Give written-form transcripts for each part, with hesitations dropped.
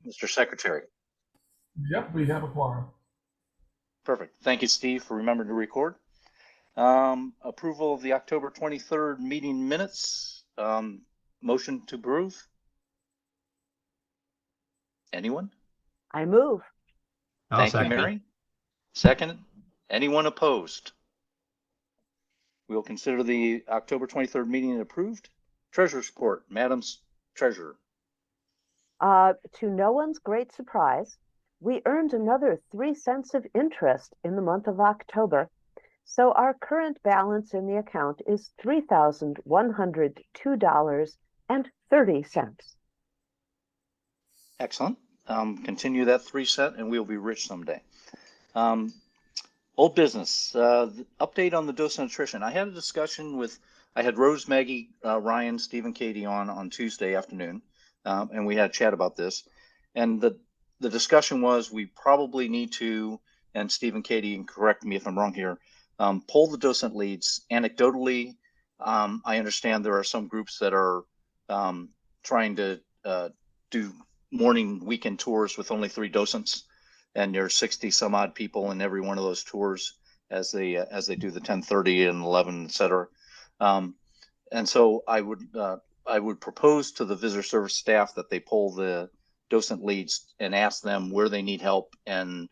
Mr. Secretary. Yep, we have a quorum. Perfect. Thank you, Steve, for remembering to record. Approval of the October 23rd meeting minutes. Motion to approve. Anyone? I move. I'll Thank you, second. Mary. Second. Anyone opposed? We will consider the October 23rd meeting approved. Treasurer's report, Madam's Treasurer. To no one's great surprise, we earned another 3 cents of interest in the month of October. So our current balance in the account is $3,102.30. Excellent. Continue that 3 cent and we'll be rich someday. Old business, update on the docent attrition. I had a discussion with, I had Rose, Maggie, Ryan, Steve, and Katie on Tuesday afternoon, and we had a chat about this. And the discussion was we probably need to, and Steve and Katie, and correct me if I'm wrong here, poll the docent leads. Anecdotally, I understand there are some groups that are trying to do morning weekend tours with only 3 docents. And there's 60 some odd people in every one of those tours as they do the 10:30 and 11, et cetera. And so I would propose to the visitor service staff that they poll the docent leads and ask them where they need help, and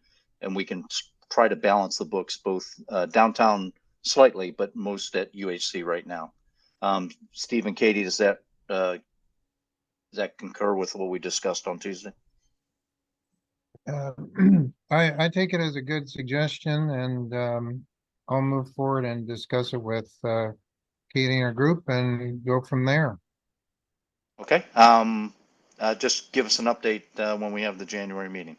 we can try to balance the books both downtown slightly, but most at UHC right now. Steve and Katie, does that concur with what we discussed on Tuesday? I take it as a good suggestion, and I'll move forward and discuss it with Katie and her group and go from there. Okay. Just give us an update when we have the January meeting.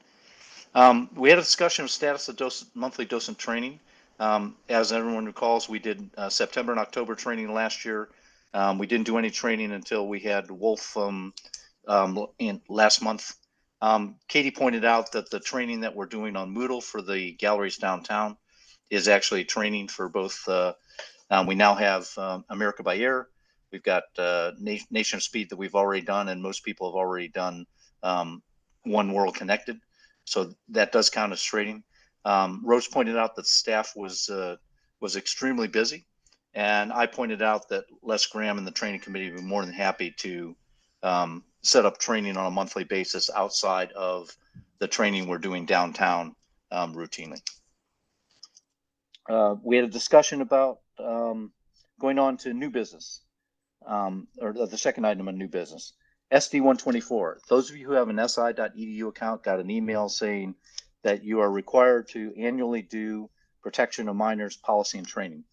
We had a discussion of status of monthly docent training. As everyone recalls, we did September and October training last year. We didn't do any training until we had Wolf in last month. Katie pointed out that the training that we're doing on Moodle for the galleries downtown is actually training for both. We now have America by Air. We've got Nation of Speed that we've already done, and most people have already done One World Connected. So that does count as training. Rose pointed out that staff was extremely busy, and I pointed out that Les Graham and the training committee would be more than happy to set up training on a monthly basis outside of the training we're doing downtown routinely. We had a discussion about going on to new business, or the second item on new business. SD 124. Those of you who have an si.edu account got an email saying that you are required to annually do protection of minors policy and training.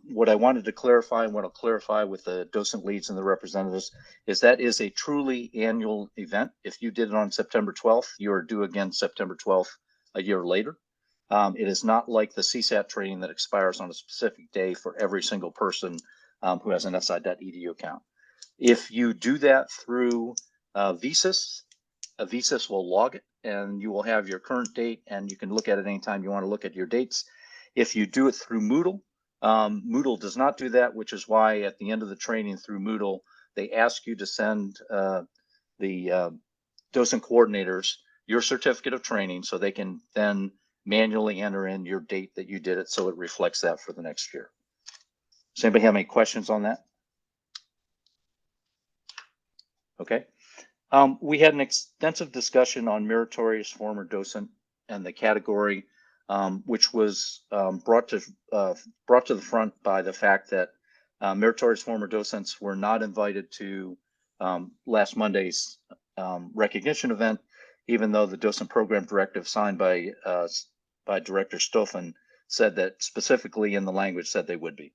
What I wanted to clarify, and what I'll clarify with the docent leads and the representatives, is that is a truly annual event. If you did it on September 12th, you are due again September 12th a year later. It is not like the CSAT training that expires on a specific day for every single person who has an si.edu account. If you do that through Visas, Visas will log it, and you will have your current date, and you can look at it anytime you want to look at your dates. If you do it through Moodle, Moodle does not do that, which is why at the end of the training through Moodle, they ask you to send the docent coordinators your certificate of training so they can then manually enter in your date that you did it, so it reflects that for the next year. Does anybody have any questions on that? Okay. We had an extensive discussion on meritorious former docent and the category, which was brought to the front by the fact that meritorious former docents were not invited to last Monday's recognition event, even though the docent program directive signed by Director Stoffen said that specifically in the language said they would be.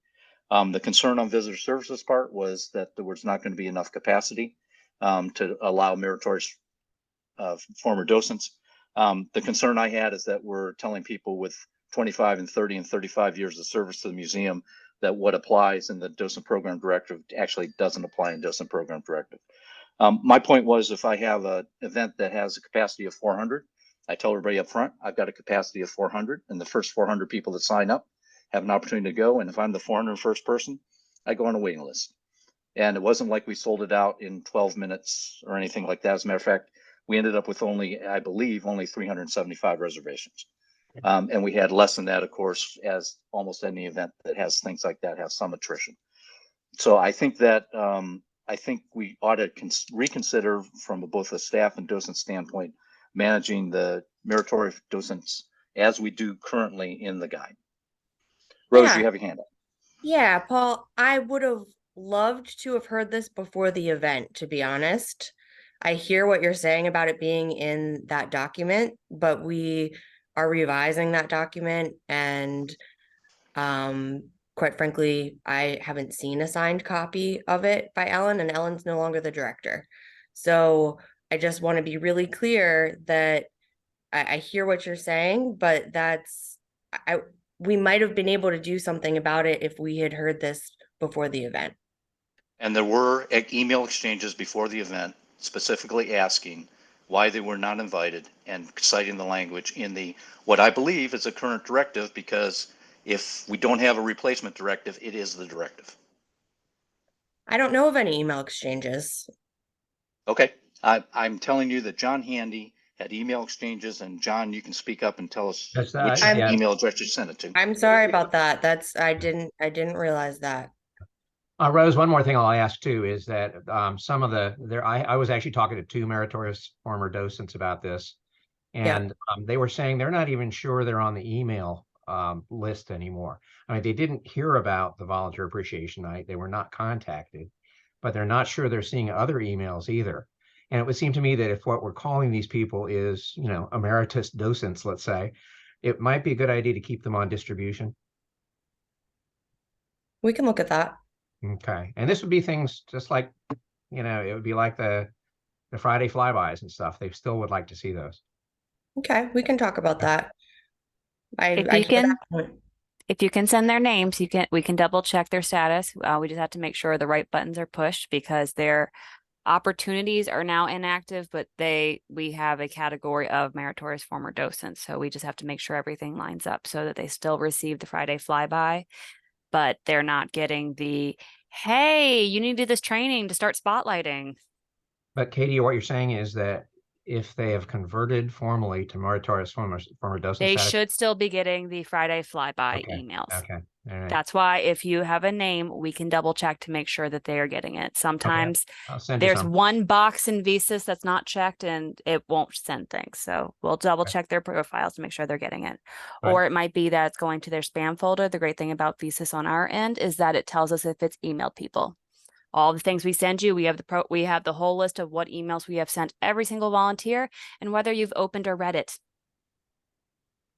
The concern on visitor services part was that there was not going to be enough capacity to allow meritorious former docents. The concern I had is that we're telling people with 25 and 30 and 35 years of service to the museum that what applies in the docent program directive actually doesn't apply in docent program directive. My point was, if I have an event that has a capacity of 400, I tell everybody up front, I've got a capacity of 400, and the first 400 people that sign up have an opportunity to go. And if I'm the 401st person, I go on a waiting list. And it wasn't like we sold it out in 12 minutes or anything like that. As a matter of fact, we ended up with only, I believe, only 375 reservations. And we had less than that, of course, as almost any event that has things like that has some attrition. So I think that I think we ought to reconsider from both a staff and docent standpoint managing the meritorious docents as we do currently in the guide. Rose, Yeah. you have your hand up. Yeah, Paul, I would have loved to have heard this before the event, to be honest. I hear what you're saying about it being in that document, but we are revising that document, and quite frankly, I haven't seen a signed copy of it by Ellen, and Ellen's no longer the director. So I just want to be really clear that I hear what you're saying, but we might have been able to do something about it if we had heard this before the event. And there were email exchanges before the event specifically asking why they were not invited and citing the language in the, what I believe is a current directive, because if we don't have a replacement directive, it is the directive. I don't know of any email exchanges. Okay, I'm telling you that John Handy had email exchanges, and John, you can speak up and tell us That's which yeah. email address you sent it to. I'm sorry about that. I didn't realize that. Rose, one more thing I'll ask too is that some of I was actually talking to two meritorious former docents about this, and they were saying they're not even sure they're on the email list anymore. I mean, they didn't hear about the volunteer appreciation night. They were not contacted, but they're not sure they're seeing other emails either. And it would seem to me that if what we're calling these people is, you know, emeritus docents, let's say, it might be a good idea to keep them on distribution. We can look at that. Okay. And this would be things just like, you know, it would be like the Friday flybys and stuff. They still would like to see those. Okay, we can talk about that. If you can send their names, we can double check their status. We just have to make sure the right buttons are pushed because their opportunities are now inactive, but we have a category of meritorious former docents. So we just have to make sure everything lines up so that they still receive the Friday flyby, but they're not getting the, hey, you need to do this training to start spotlighting. But Katie, what you're saying is that if they have converted formally to meritorious former docent They status, should still be getting the Friday flyby emails. Okay. All right. That's why if you have a name, we can double check to make sure that they are getting it. Sometimes I'll send you there's some. one box in Visas that's not checked and it won't send things. So we'll double check their profiles to make sure they're getting it. Right. Or it might be that it's going to their spam folder. The great thing about Visas on our end is that it tells us if it's emailed people. All the things we send you, we have the whole list of what emails we have sent every single volunteer and whether you've opened or read it.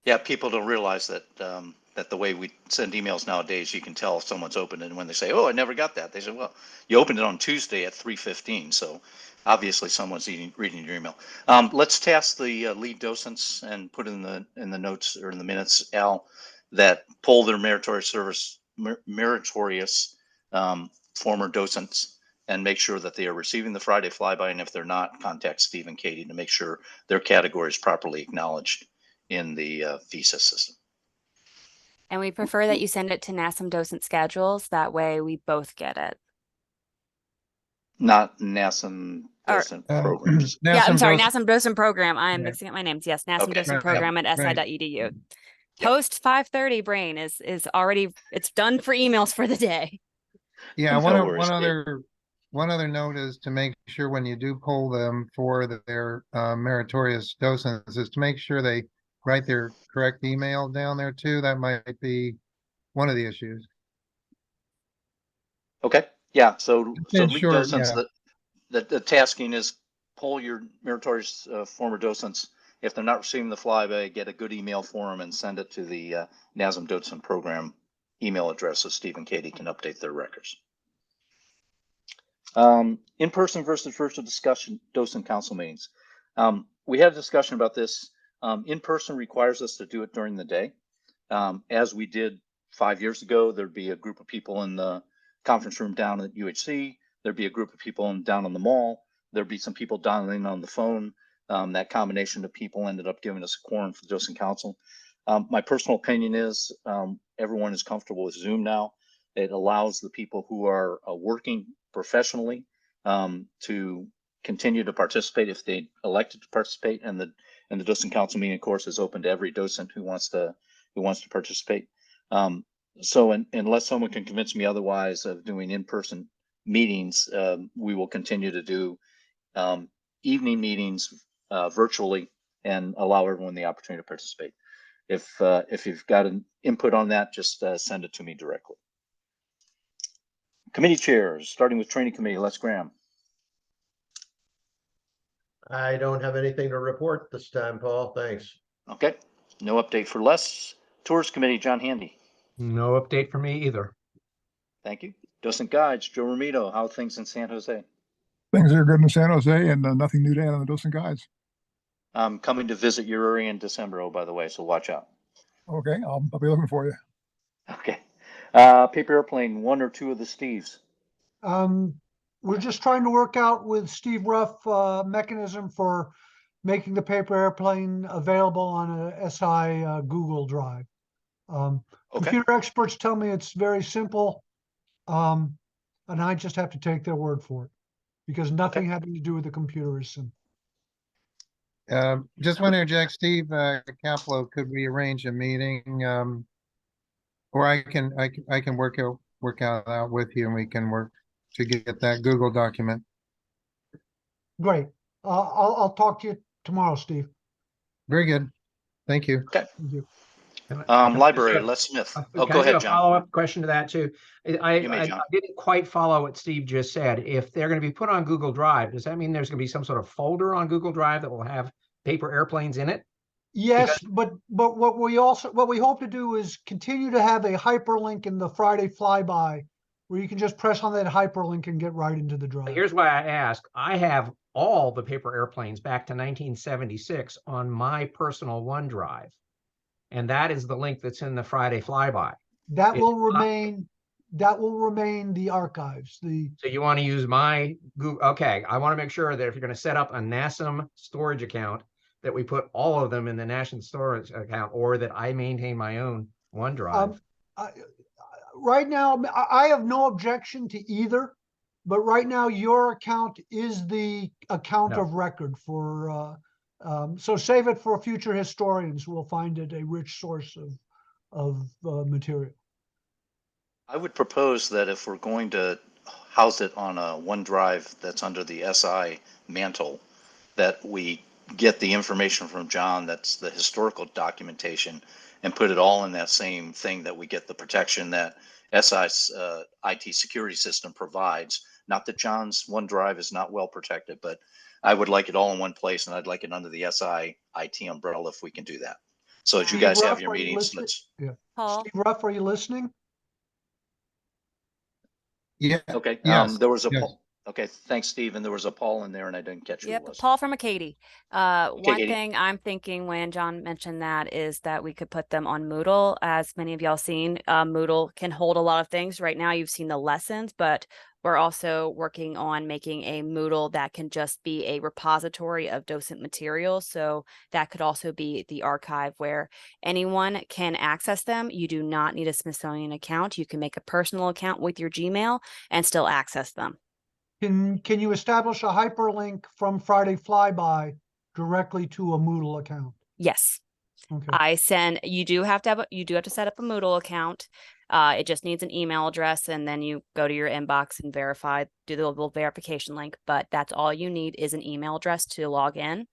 Yeah, people don't realize that that the way we send emails nowadays, you can tell if someone's opened it. And when they say, "Oh, I never got that," they say, "Well, you opened it on Tuesday at 3:15, so obviously someone's reading your email." Let's task the lead docents and put in the notes or in the minutes, Al, that poll their meritorious former docents and make sure that they are receiving the Friday flyby. And if they're not, contact Steve and Katie to make sure their category is properly acknowledged in the visa system. And we prefer that you send it to NASM docent schedules. That way we both get it. Not NASM docent programs. Yeah, I'm sorry, Docent- NASM docent program. I am Yeah. mixing up my names. Yes, NASM Okay. docent Right, program at right. si.edu. Yep. Post 5:30 brain is already, it's done for emails for the day. Yeah, No one worries, Dave. other note is to make sure when you do poll them for their meritorious docents is to make sure they write their correct email down there too. That might be one of the issues. Okay. Yeah. So In lead short, docents, yeah. the tasking is poll your meritorious former docents. If they're not receiving the flyby, get a good email for them and send it to the NASM docent program email address so Steve and Katie can update their records. In-person versus virtual discussion, docent council meetings. We had a discussion about this. In-person requires us to do it during the day. As we did 5 years ago, there'd be a group of people in the conference room down at UHC. There'd be a group of people down on the mall. There'd be some people dialing on the phone. That combination of people ended up giving us a quorum for the docent council. My personal opinion is everyone is comfortable with Zoom now. It allows the people who are working professionally to continue to participate if they elected to participate, and the Docent Council meeting, of course, is open to every docent who wants to participate. So unless someone can convince me otherwise of doing in-person meetings, we will continue to do evening meetings virtually and allow everyone the opportunity to participate. If you've got an input on that, just send it to me directly. Committee chairs, starting with training committee, Les Graham. I don't have anything to report this time, Paul. Thanks. Okay, no update for Les. Tours committee, John Handy. No update for me either. Thank you. Docent guides, Joe Romito. How are things in San Jose? Things are good in San Jose, and nothing new to add on the Docent guides. I'm coming to visit your area in December, oh, by the way, so watch out. Okay, I'll be looking for you. Okay. Paper airplane, one or two of the Steves. We're just trying to work out with Steve Ruff mechanism for making the paper airplane available on a SI Google Drive. Okay. Computer experts tell me it's very simple, and I just have to take their word for it because nothing having to do with the computer is simple. Just want to interject, Steve Caplow, could we arrange a meeting? Or I can work out with you, and we can work to get that Google document. Great. I'll talk to you tomorrow, Steve. Very good. Thank you. Okay. Thank you. Library, Les Smith. Oh, go ahead, John. Follow-up question to that too. I John. didn't quite follow what Steve just said. If they're going to be put on Google Drive, does that mean there's going to be some sort of folder on Google Drive that will have paper airplanes in it? Yes, but what we hope to do is continue to have a hyperlink in the Friday flyby where you can just press on that hyperlink and get right into the drive. Here's why I ask. I have all the paper airplanes back to 1976 on my personal OneDrive. And that is the link that's in the Friday flyby. That will remain the archives. So you want to use my Google? Okay, I want to make sure that if you're going to set up a NASM storage account, that we put all of them in the NASM storage account, or that I maintain my own OneDrive. Right now, I have no objection to either, but right now your account is the account of record for. So save it for future historians who will find it a rich source of material. I would propose that if we're going to house it on a OneDrive that's under the SI mantle, that we get the information from John that's the historical documentation and put it all in that same thing, that we get the protection that SI's IT security system provides. Not that John's OneDrive is not well protected, but I would like it all in one place, and I'd like it under the SI IT umbrella if we can do that. So as you guys have your meetings, Paul? Steve Ruff, are you listening? Yeah. Okay. Yes. There was a yes. Okay, thanks, Steve. And there was a Paul in there, and I didn't catch who it was. Paul from Acadie. One Katie. thing I'm thinking when John mentioned that is that we could put them on Moodle. As many of y'all seen, Moodle can hold a lot of things. Right now, you've seen the lessons, but we're also working on making a Moodle that can just be a repository of docent material. So that could also be the archive where anyone can access them. You do not need a Smithsonian account. You can make a personal account with your Gmail and still access them. Can you establish a hyperlink from Friday Flyby directly to a Moodle account? Yes. Okay. You do have to set up a Moodle account. It just needs an email address, and then you go to your inbox and do the little verification link. But that's all you need is an email address to log in,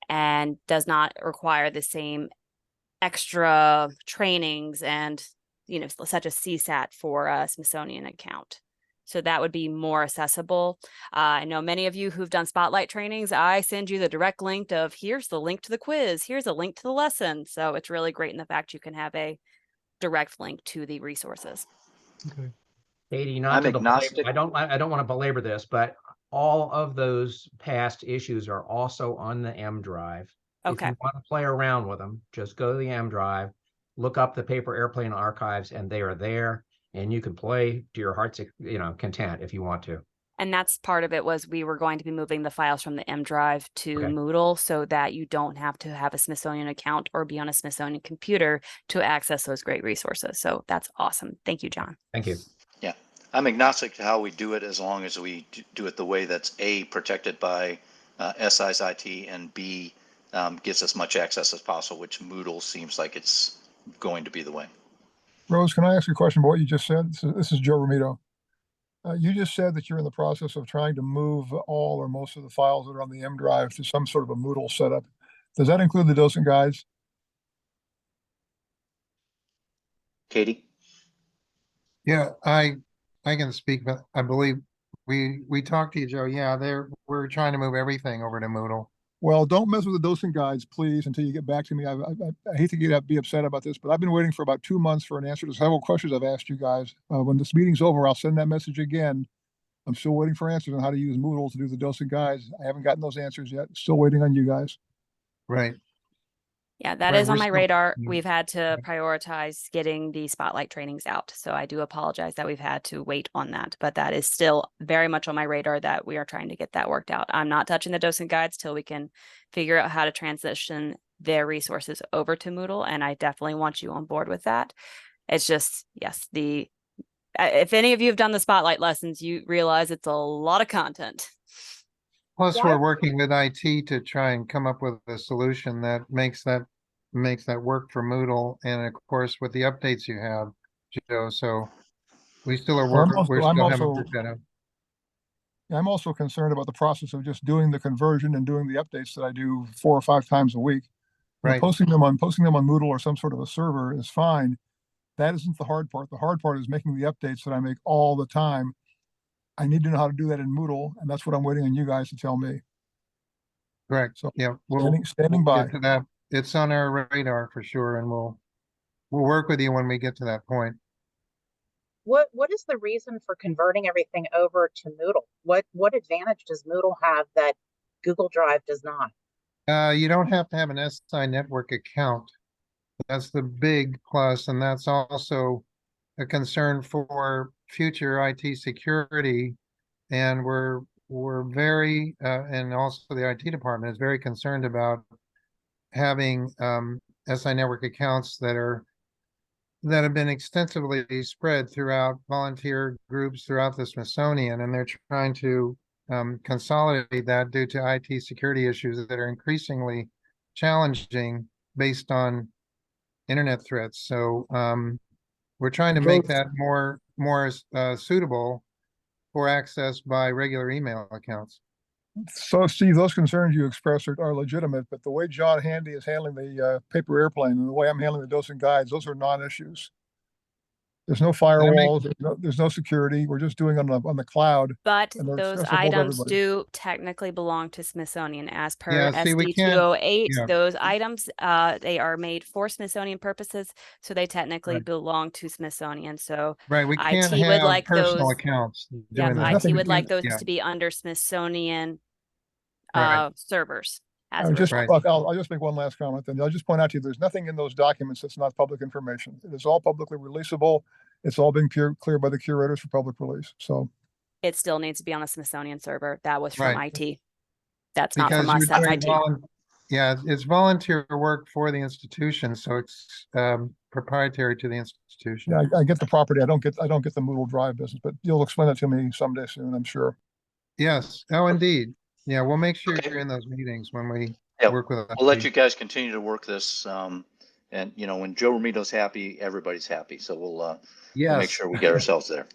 and does not require the same extra trainings and, such as CSAT for a Smithsonian account. So that would be more accessible. I know many of you who've done spotlight trainings, I send you the direct link of here's the link to the quiz, here's a link to the lesson. So it's really great in the fact you can have a direct link to the resources. Okay. Katie, I'm agnostic. I don't want to belabor this, but all of those past issues are also on the M drive. Okay. If you want to play around with them, just go to the M drive, look up the paper airplane archives, and they are there. And you can play to your heart's, content if you want to. And that's part of it was we were going to be moving the files from the M drive to Moodle so that you don't have to have a Smithsonian account or be on a Smithsonian computer to access those great resources. So that's awesome. Thank you, John. Thank you. Yeah. I'm agnostic to how we do it as long as we do it the way that's A, protected by SI's IT, and B, gives as much access as possible, which Moodle seems like it's going to be the way. Rose, can I ask you a question about what you just said? This is Joe Romito. You just said that you're in the process of trying to move all or most of the files that are on the M drive to some sort of a Moodle setup. Does that include the docent guides? Katie? Yeah, I can speak, but I believe we talked to you, Joe. Yeah, we're trying to move everything over to Moodle. Well, don't mess with the docent guides, please, until you get back to me. I hate to be upset about this, but I've been waiting for about 2 months for an answer to several questions I've asked you guys. When this meeting's over, I'll send that message again. I'm still waiting for answers on how to use Moodle to do the docent guides. I haven't gotten those answers yet. Still waiting on you guys. Right. Yeah, that Right, is on we're my still- radar. yeah. We've had to prioritize getting the spotlight trainings out. So I do apologize that we've had to wait on that, but that is still very much on my radar that we are trying to get that worked out. I'm not touching the docent guides till we can figure out how to transition their resources over to Moodle. And I definitely want you on board with that. It's just, yes, if any of you have done the spotlight lessons, you realize it's a lot of content. Plus, Yeah. we're working with IT to try and come up with a solution that makes that work for Moodle, and of course with the updates you have, Joe. So we still are Well, working. We still haven't worked that out. I'm also concerned about the process of just doing the conversion and doing the updates that I do 4 or 5 times a week. You know, Right. posting them on Moodle or some sort of a server is fine. That isn't the hard part. The hard part is making the updates that I make all the time. I need to know how to do that in Moodle, and that's what I'm waiting on you guys to tell me. Correct. So Yeah, standing by. get to that. It's on our radar for sure, and we'll work with you when we get to that point. What is the reason for converting everything over to Moodle? What advantage does Moodle have that Google Drive does not? You don't have to have an SI network account. That's the big plus, and that's also a concern for future IT security. And we're very and also the IT department is very concerned about having SI network accounts that have been extensively spread throughout volunteer groups throughout the Smithsonian, and they're trying to consolidate that due to IT security issues that are increasingly challenging based on internet threats. So we're trying to make that more suitable for access by regular email accounts. So, Steve, those concerns you expressed are legitimate, but the way John Handy is handling the paper airplane and the way I'm handling the docent guides, those are non-issues. There's no firewalls, there's no security. We're just doing on the cloud. But and they're those accessible to items everybody. do technically belong to Smithsonian as per Yeah, see, we SD can't- 208. yeah. Those items, they are made for Smithsonian purposes, so they technically Right. belong to Smithsonian. So Right, we can't IT would have like personal those. accounts Yeah, doing There's that. IT nothing- would like those Yeah. to be under Smithsonian Right. servers as I a would just, result. Right. I'll just make one last comment then. I'll just point out to you, there's nothing in those documents that's not public information. It is all publicly releasable. It's all been cleared by the curators for public release. So It still needs to be on a Smithsonian server. That was from Right. IT. That's not Because from us, you're that's doing IT. yeah, it's volunteer work for the institution, so it's proprietary to the institution. yeah, I get the property. I don't get the Moodle Drive business, but you'll explain that to me someday soon, I'm sure. Yes. Oh, indeed. Yeah, we'll make sure Okay. you're in those meetings when we Yeah, work with we'll let IT. you guys continue to work this. And you know, when Joe Romito's happy, everybody's happy. So we'll make Yes. sure we get ourselves there.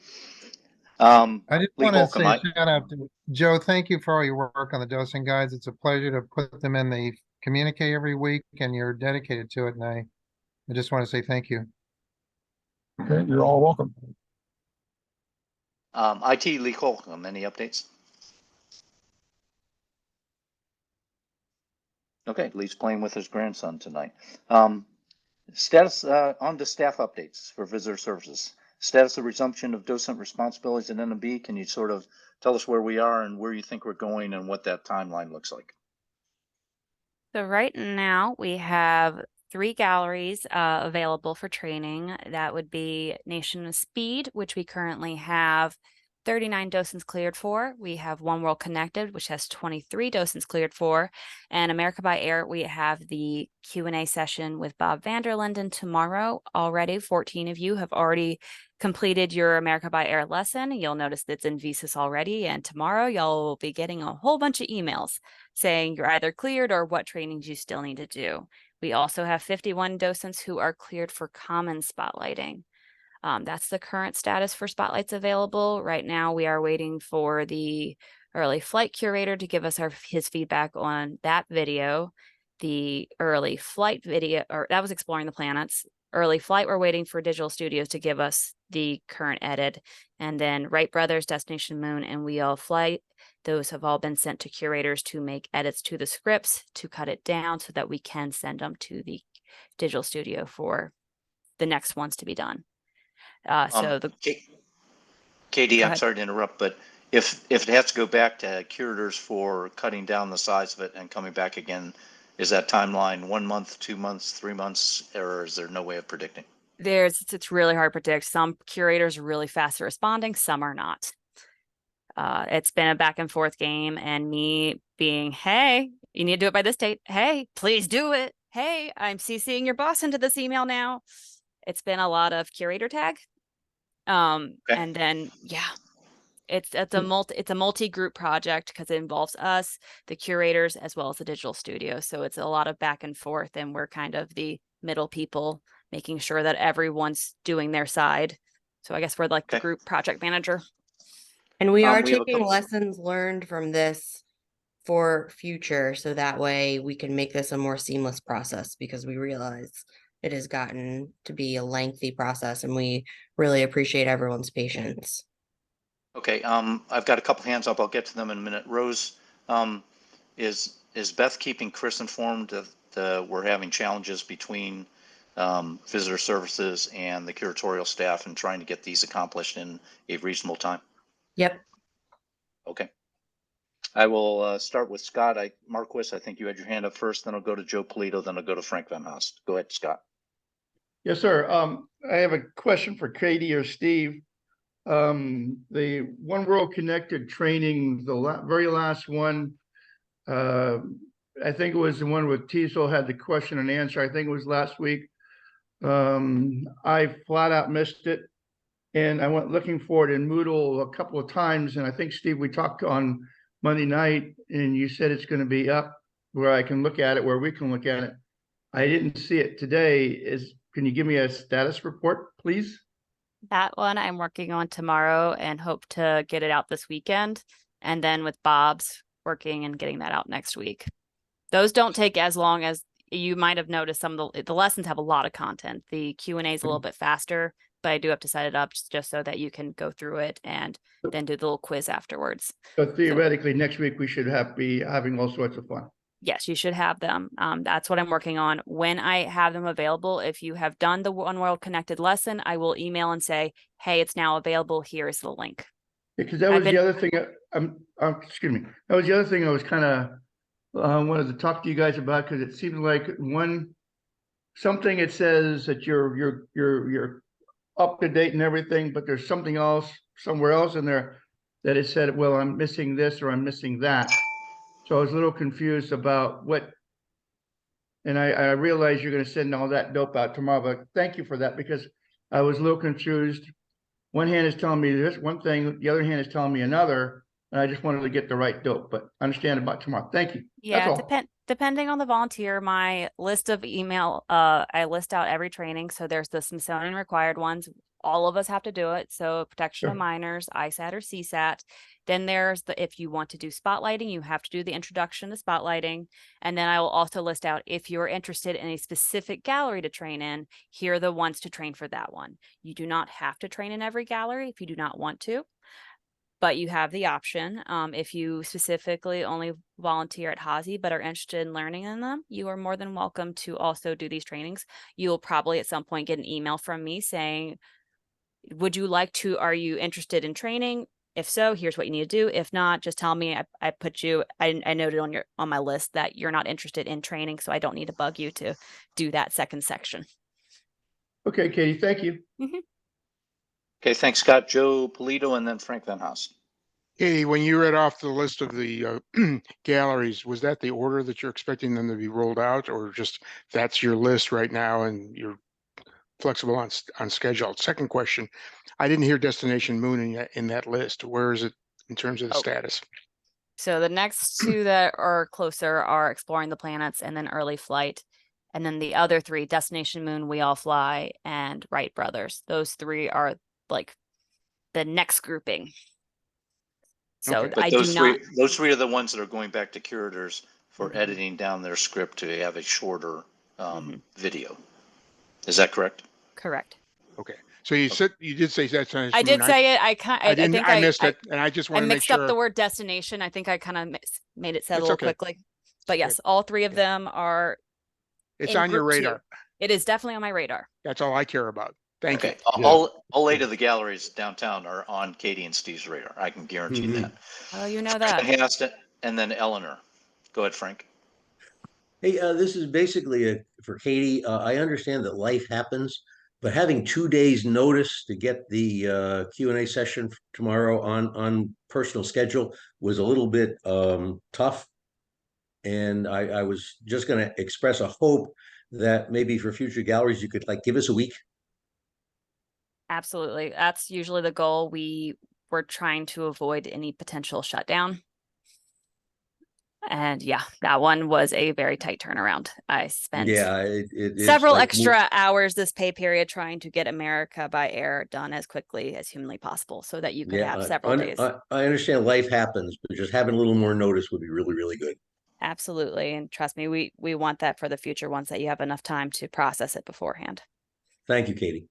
I just Lee want to Holcomb, say shout out to Joe. Thank you for all your work on the docent guides. It's a pleasure to put them in the communique every week, and you're dedicated to it. And I just want to say thank you. Okay, you're all welcome. IT Lee Holcomb, any updates? Okay, Lee's playing with his grandson tonight. Status on to staff updates for visitor services. Status of resumption of docent responsibilities at NMB. Can you sort of tell us where we are and where you think we're going and what that timeline looks like? So right now we have 3 galleries available for training. That would be Nation of Speed, which we currently have 39 docents cleared for. We have One World Connected, which has 23 docents cleared for. And America by Air, we have the Q&A session with Bob Vanderlinden tomorrow. Already 14 of you have already completed your America by Air lesson. You'll notice that's in Visas already. And tomorrow y'all will be getting a whole bunch of emails saying you're either cleared or what trainings you still need to do. We also have 51 docents who are cleared for common spotlighting. That's the current status for spotlights available. Right now, we are waiting for the early flight curator to give us his feedback on that video. The early flight video, or that was Exploring the Planets. Early flight, we're waiting for Digital Studios to give us the current edit. And then Wright Brothers, Destination Moon, and We All Flight. Those have all been sent to curators to make edits to the scripts, to cut it down so that we can send them to the Digital Studio for the next ones to be done. Katie, I'm sorry to interrupt, but if it has to go back to curators for cutting down the size of it and coming back again, is that timeline 1 month, 2 months, 3 months, or is there no way of predicting? It's really hard to predict. Some curators are really fast at responding, some are not. It's been a back and forth game, and me being, hey, you need to do it by this date. Hey, please do it. Hey, I'm CCing your boss into this email now. It's been a lot of curator tag. And then, yeah, it's a multi-group project because it involves us, the curators, as well as the Digital Studio. So it's a lot of back and forth, and we're kind of the middle people, making sure that everyone's doing their side. So I guess we're like the group project manager. And we are taking lessons learned from this for future, so that way we can make this a more seamless process, because we realize it has gotten to be a lengthy process, and we really appreciate everyone's patience. Okay, I've got a couple hands up. I'll get to them in a minute. Rose, is Beth keeping Chris informed that we're having challenges between visitor services and the curatorial staff and trying to get these accomplished in a reasonable time? Yep. Okay. I will start with Scott. Marquis, I think you had your hand up first, then I'll go to Joe Polito, then I'll go to Frank Van Haast. Go ahead, Scott. Yes, sir. I have a question for Katie or Steve. The One World Connected training, the very last one, I think it was the one with Teasel had the question and answer. I think it was last week. I flat out missed it, and I went looking for it in Moodle a couple of times. And I think, Steve, we talked on Monday night, and you said it's going to be up where I can look at it, where we can look at it. I didn't see it today. Can you give me a status report, please? That one I'm working on tomorrow and hope to get it out this weekend. And then with Bob's working and getting that out next week. Those don't take as long as you might have noticed. Some of the lessons have a lot of content. The Q&A is a little bit faster, but I do have to set it up just so that you can go through it and then do the little quiz afterwards. So theoretically, next week we should be having all sorts of fun. Yes, you should have them. That's what I'm working on. When I have them available, if you have done the One World Connected lesson, I will email and say, hey, it's now available. Here is the link. Because that was the other thing. Excuse me. That was the other thing I was kind of wanted to talk to you guys about, because it seems like something it says that you're up to date and everything, but there's something else somewhere else in there that it said, well, I'm missing this or I'm missing that. So I was a little confused about what, and I realize you're going to send all that dope out tomorrow, but thank you for that, because I was a little confused. One hand is telling me this one thing, the other hand is telling me another, and I just wanted to get the right dope, but understand about tomorrow. Thank you. Yeah, depending on the volunteer, my list of email, I list out every training. So there's the Smithsonian required ones. All of us have to do it. So protection of minors, ISAT or CSAT. Then there's if you want to do spotlighting, you have to do the introduction to spotlighting. And then I will also list out, if you're interested in a specific gallery to train in, here are the ones to train for that one. You do not have to train in every gallery if you do not want to, but you have the option. If you specifically only volunteer at Hazy but are interested in learning in them, you are more than welcome to also do these trainings. You will probably at some point get an email from me saying, are you interested in training? If so, here's what you need to do. If not, just tell me. I noted on my list that you're not interested in training, so I don't need to bug you to do that second section. Okay, Katie, thank you. Okay, thanks, Scott. Joe Polito and then Frank Van Haas. Katie, when you read off the list of the galleries, was that the order that you're expecting them to be rolled out, or just that's your list right now and you're flexible on schedule? Second question, I didn't hear Destination Moon in that list. Where is it in terms of the status? So the next two that are closer are Exploring the Planets and then Early Flight. And then the other three, Destination Moon, We All Fly, and Wright Brothers. Those three are like the next grouping. So Okay. But I those do not. those three are the ones that are going back to curators for editing down their script to have a shorter video. Is that correct? Correct. Okay. So you said you did say Destination I Moon. did say it. I think I missed it, and I just I want to make mixed sure. up the word destination. I think I kind of made it said a It's little okay. quickly. But yes, all three of them are. It's in on your group two. radar. It is definitely on my radar. That's all I care about. Thank Okay. you. All 8 of the galleries downtown are on Katie and Steve's radar. I can guarantee that. Oh, you know that. And then Eleanor. Go ahead, Frank. Hey, this is basically for Katie. I understand that life happens, but having 2 days notice to get the Q&A session tomorrow on personal schedule was a little bit tough. And I was just going to express a hope that maybe for future galleries, you could like give us a week. Absolutely. That's usually the goal. We were trying to avoid any potential shutdown. And yeah, that one was a very tight turnaround. I spent several extra hours this pay period trying to get America by Air done as quickly as humanly possible so that you could have several days. I understand life happens, but just having a little more notice would be really, really good. Absolutely. And trust me, we want that for the future ones, that you have enough time to process it beforehand. Thank you, Katie.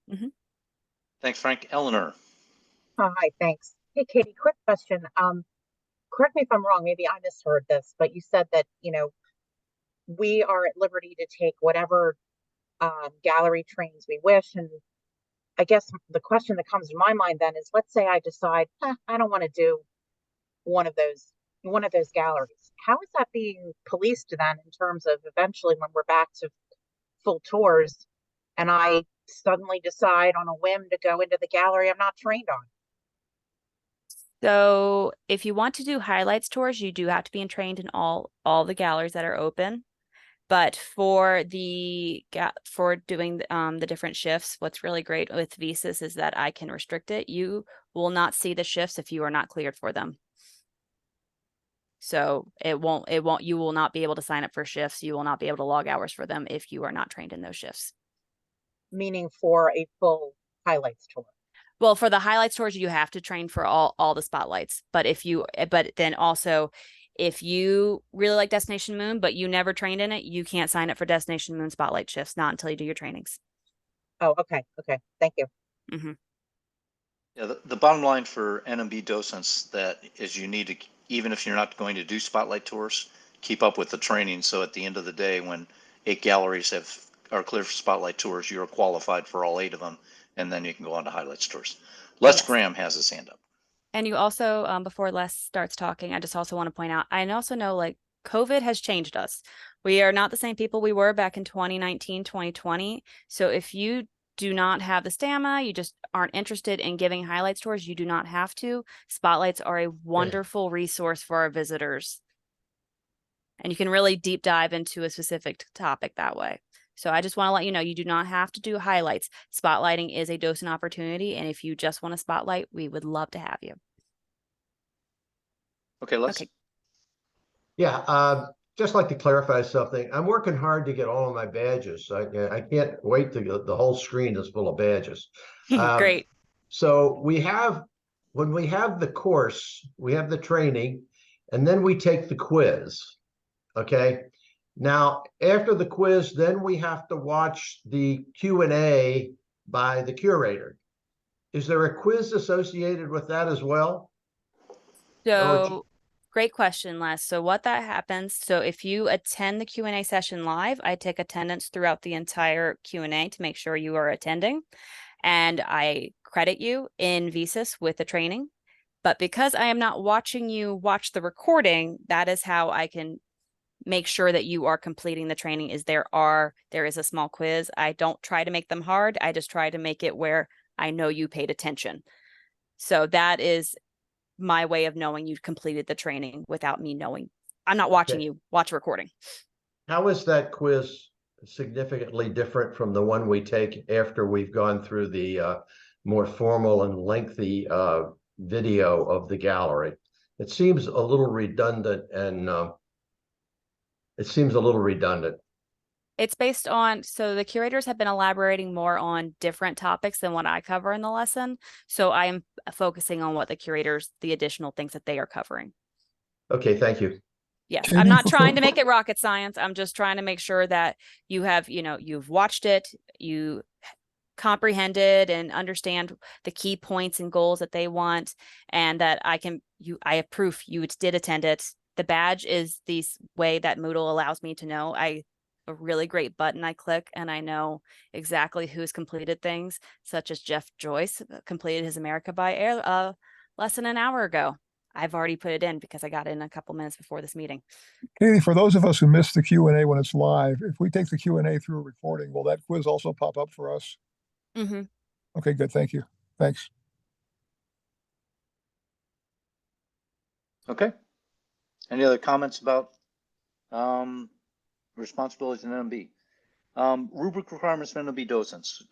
Thanks, Frank. Eleanor. Hi, thanks. Hey, Katie, quick question. Correct me if I'm wrong, maybe I misheard this, but you said that, we are at liberty to take whatever gallery trainings we wish. And I guess the question that comes to my mind then is, let's say I decide, I don't want to do one of those galleries. How is that being policed then in terms of eventually when we're back to full tours and I suddenly decide on a whim to go into the gallery I'm not trained on? So if you want to do highlights tours, you do have to be trained in all the galleries that are open. But for doing the different shifts, what's really great with Visas is that I can restrict it. You will not see the shifts if you are not cleared for them. So you will not be able to sign up for shifts. You will not be able to log hours for them if you are not trained in those shifts. Meaning for a full highlights tour. Well, for the highlights tours, you have to train for all the spotlights. But then also, if you really like Destination Moon, but you never trained in it, you can't sign up for Destination Moon spotlight shifts, not until you do your trainings. Oh, okay. Okay. Thank you. Yeah, the bottom line for NMB docents that is you need to, even if you're not going to do spotlight tours, keep up with the training. So at the end of the day, when 8 galleries are clear for spotlight tours, you're qualified for all 8 of them. And then you can go on to highlights tours. Les Graham has his hand up. And you also, before Les starts talking, I just also want to point out, I also know like COVID has changed us. We are not the same people we were back in 2019, 2020. So if you do not have the stamina, you just aren't interested in giving highlights tours, you do not have to. Spotlights are a wonderful resource for our visitors. And you can really deep dive into a specific topic that way. So I just want to let you know, you do not have to do highlights. Spotlighting is a docent opportunity. And if you just want to spotlight, we would love to have you. Okay, let's. Okay. Yeah, just like to clarify something. I'm working hard to get all of my badges. I can't wait to get the whole screen is full of badges. Great. So when we have the course, we have the training, and then we take the quiz. Okay. Now, after the quiz, then we have to watch the Q&A by the curator. Is there a quiz associated with that as well? So great question, Les. So what that happens, so if you attend the Q&A session live, I take attendance throughout the entire Q&A to make sure you are attending. And I credit you in Visas with the training. But because I am not watching you watch the recording, that is how I can make sure that you are completing the training. There is a small quiz. I don't try to make them hard. I just try to make it where I know you paid attention. So that is my way of knowing you've completed the training without me knowing. I'm not watching Okay. you watch a recording. How is that quiz significantly different from the one we take after we've gone through the more formal and lengthy video of the gallery? It seems a little redundant, and It's based on, so the curators have been elaborating more on different topics than what I cover in the lesson. So I am focusing on what the curators, the additional things that they are covering. Okay, thank you. Yes, Katie, I'm not trying to make it rocket science. I'm just trying to make sure that you have, you've watched it, you comprehended and understand the key points and goals that they want, and that I have proof you did attend it. The badge is the way that Moodle allows me to know. A really great button I click and I know exactly who's completed things, such as Jeff Joyce completed his America by Air less than an hour ago. I've already put it in because I got it in a couple minutes before this meeting. Katie, for those of us who miss the Q&A when it's live, if we take the Q&A through a recording, will that quiz also pop up for us? Mm-hmm. Okay, good. Thank you. Thanks. Okay. Any other comments about responsibilities in NMB? Rubric requirements for NMB docents.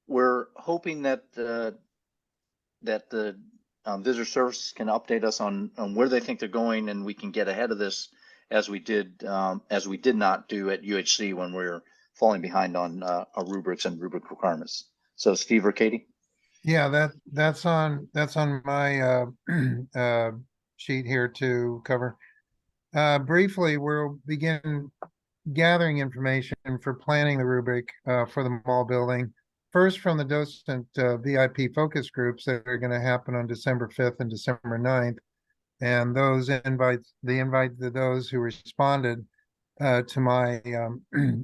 We're hoping that the visitor services can update us on where they think they're going, and we can get ahead of this as we did not do at UHC when we were falling behind on our rubrics and rubric requirements. So Steve or Katie? Yeah, that's on my sheet here to cover. Briefly, we'll begin gathering information for planning the rubric for the mall building. First, from the docent VIP focus groups that are going to happen on December 5th and December 9th. And those invites, they invite those who responded to my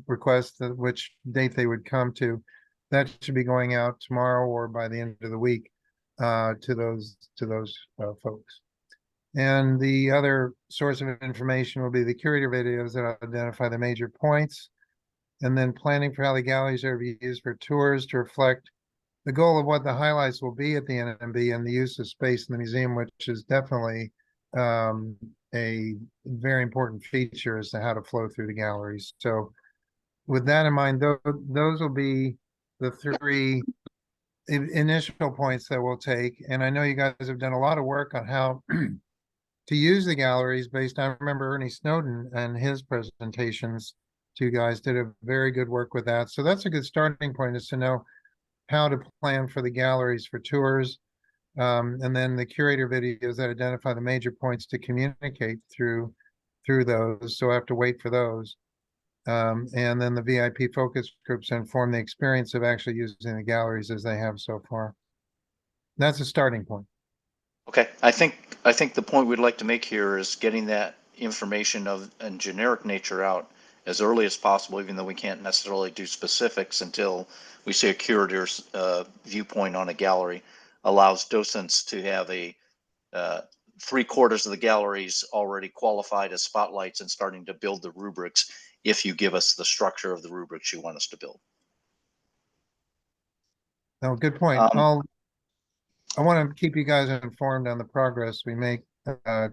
request, which date they would come to. That should be going out tomorrow or by the end of the week to those folks. And the other source of information will be the curator videos that identify the major points, and then planning for how the galleries are to be used for tours to reflect the goal of what the highlights will be at the NMB and the use of space in the museum, which is definitely a very important feature as to how to flow through the galleries. So with that in mind, those will be the three initial points that we'll take. And I know you guys have done a lot of work on how to use the galleries based on, I remember Ernie Snowden and his presentations to you guys did a very good work with that. So that's a good starting point, is to know how to plan for the galleries for tours. And then the curator videos that identify the major points to communicate through those. So I have to wait for those. And then the VIP focus groups inform the experience of actually using the galleries as they have so far. That's a starting point. Okay, I think the point we'd like to make here is getting that information of a generic nature out as early as possible, even though we can't necessarily do specifics until we see a curator's viewpoint on a gallery, allows docents to have a 3/4 of the galleries already qualified as spotlights and starting to build the rubrics if you give us the structure of the rubrics you want us to build. Oh, good point. I want to keep you guys informed on the progress we make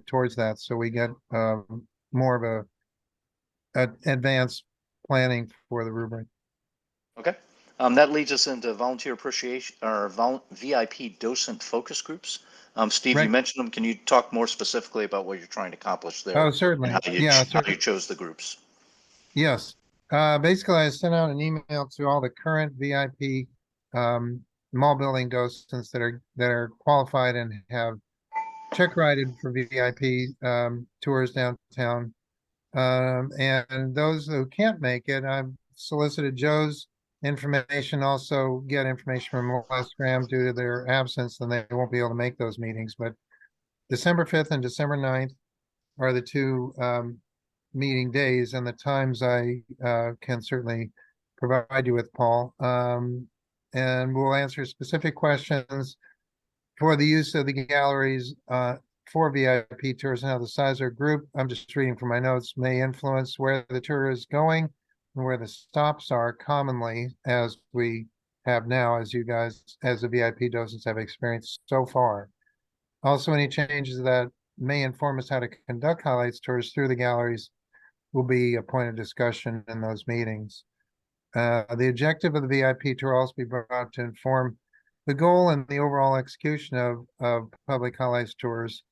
towards that, so we get more of a advanced planning for the rubric. Okay. That leads us into volunteer appreciation or VIP docent focus groups. Steve, Right. you mentioned them. Can you talk more specifically about what you're trying to accomplish there? Oh, certainly. And how you chose the groups? Yes. Basically, I sent out an email to all the current VIP mall building docents that are qualified and have check righted for VIP tours downtown. And those who can't make it, I've solicited Joe's information, also get information from Les Graham due to their absence, and they won't be able to make those meetings. But December 5th and December 9th are the two meeting days, and the times I can certainly provide you with, Paul. And we'll answer specific questions for the use of the galleries for VIP tours and how the size of group, I'm just reading from my notes, may influence where the tour is going and where the stops are commonly as we have now, as you guys, as the VIP docents have experienced so far. Also, any changes that may inform us how to conduct highlights tours through the galleries will be a point of discussion in those meetings. The objective of the VIP tour will also be brought to inform the goal and the overall execution of public highlights tours,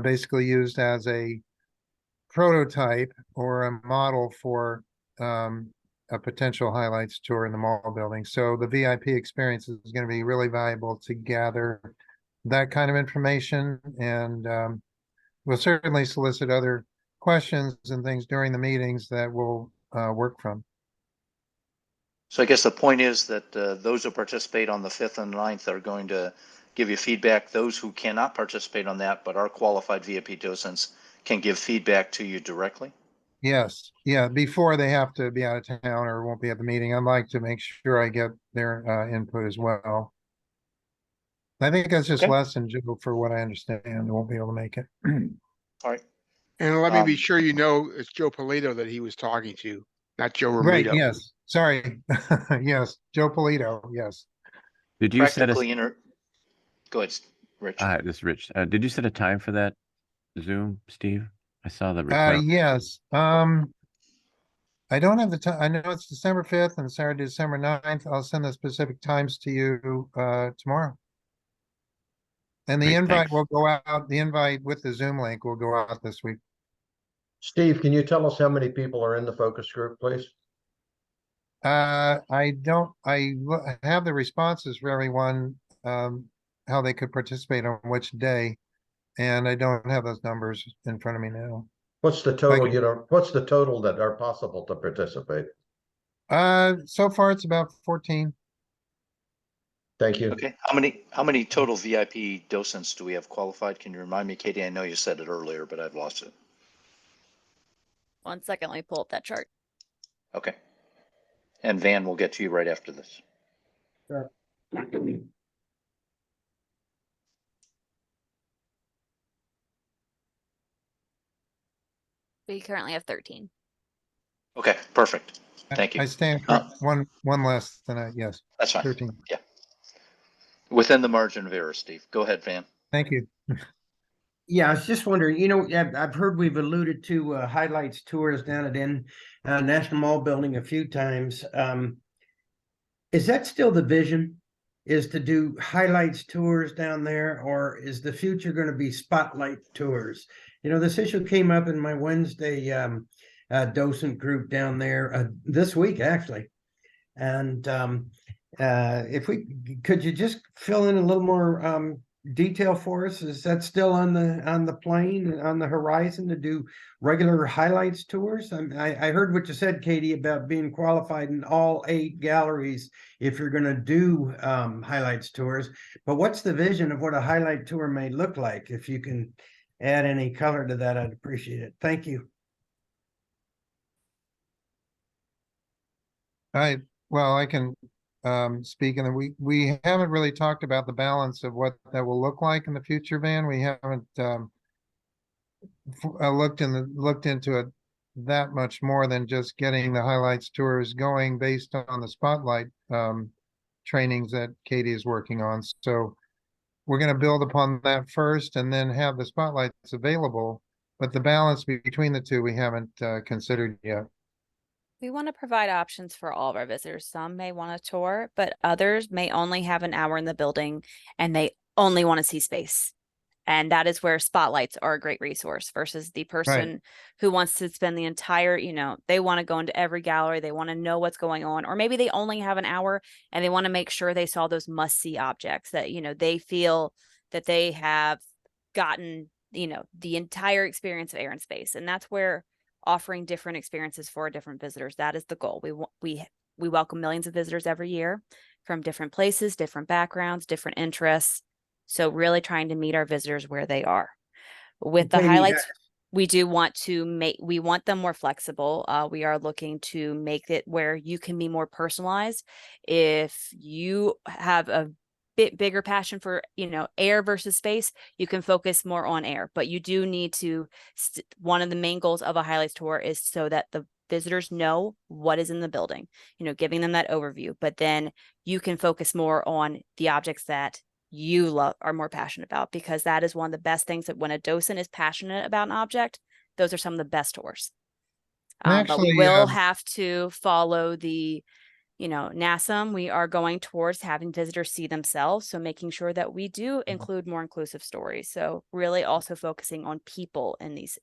basically used as a prototype or a model for a potential highlights tour in the mall building. So the VIP experience is going to be really valuable to gather that kind of information, and we'll certainly solicit other questions and things during the meetings that we'll work from. So I guess the point is that those who participate on the 5th and 9th are going to give you feedback. Those who cannot participate on that but are qualified VIP docents can give feedback to you directly? Yes, yeah, before they have to be out of town or won't be at the meeting. I'd like to make sure I get their input as well. I think that's just Okay. less than Joe, for what I understand. Won't be able to make it. All right. And let me be sure you know it's Joe Polito that he was talking to, not Joe Right, Romito. yes. Sorry. Yes, Joe Polito, yes. Did you set a Go ahead, Rich. this is Rich. Did you set a time for that Zoom, Steve? I saw the request. Yes. I don't have the time. I know it's December 5th and Saturday, December 9th. I'll send the specific times to you tomorrow. And the Great, invite thanks. will go out. The invite with the Zoom link will go out this week. Steve, can you tell us how many people are in the focus group, please? I have the responses for everyone, how they could participate on which day, and I don't have those numbers in front of me now. What's the total, what's the total that are possible to participate? So far it's about 14. Thank you. Okay. How many total VIP docents do we have qualified? Can you remind me, Katie? I know you said it earlier, but I've lost it. 1 second, let me pull up that chart. Okay. And Van will get to you right after this. Sure. We currently have 13. Okay, perfect. Thank you. I stand one less than that. Yes. That's fine. 13. Yeah. Within the margin of error, Steve. Go ahead, Van. Thank you. Yeah, I was just wondering, you know, I've heard we've alluded to highlights tours down at National Mall Building a few times. Is that still the vision? Is to do highlights tours down there, or is the future going to be spotlight tours? You know, this issue came up in my Wednesday docent group down there this week, actually. And could you just fill in a little more detail for us? Is that still on the plane, on the horizon, to do regular highlights tours? I heard what you said, Katie, about being qualified in all 8 galleries if you're going to do highlights tours. But what's the vision of what a highlight tour may look like? If you can add any color to that, I'd appreciate it. Thank you. Well, I can speak, and we haven't really talked about the balance of what that will look like in the future, Van. We haven't looked into it that much more than just getting the highlights tours going based on the spotlight trainings that Katie is working on. So we're going to build upon that first and then have the spotlights available, but the balance between the two we haven't considered yet. We want to provide options for all of our visitors. Some may want a tour, but others may only have an hour in the building and they only want to see space. And that is where spotlights are a great resource versus the person who wants to spend the entire, you know, they want to go into every gallery. They want to know what's going on, or maybe they only have an hour and they want to make sure they saw those must-see objects that, you know, they feel that they have gotten, you know, the entire experience of air and space. And that's where offering different experiences for different visitors, that is the goal. We welcome millions of visitors every year from different places, different backgrounds, different interests. So really trying to meet our visitors where they are. With the highlights, we do want to we want them more flexible. We are looking to make it where you can be more personalized. If you have a bit bigger passion for, you know, air versus space, you can focus more on air, but you do need to one of the main goals of a highlights tour is so that the visitors know what is in the building, giving them that overview, but then you can focus more on the objects that you love, are more passionate about, because that is one of the best things, that when a docent is passionate about an object, those are some of the best tours. But we will have to follow the, NASM. We are going towards having visitors see themselves. So making sure that we do include more inclusive stories. So really also focusing on people in these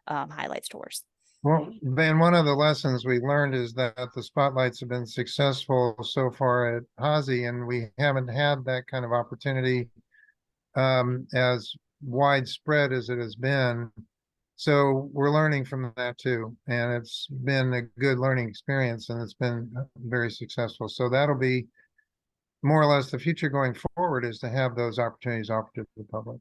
highlights tours. Well, Ben, one of the lessons we learned is that the spotlights have been successful so far at Hazy, and we haven't had that kind of opportunity as widespread as it has been. So we're learning from that too, and it's been a good learning experience, and it's been very successful. So that'll be more or less the future going forward, is to have those opportunities offered to the public.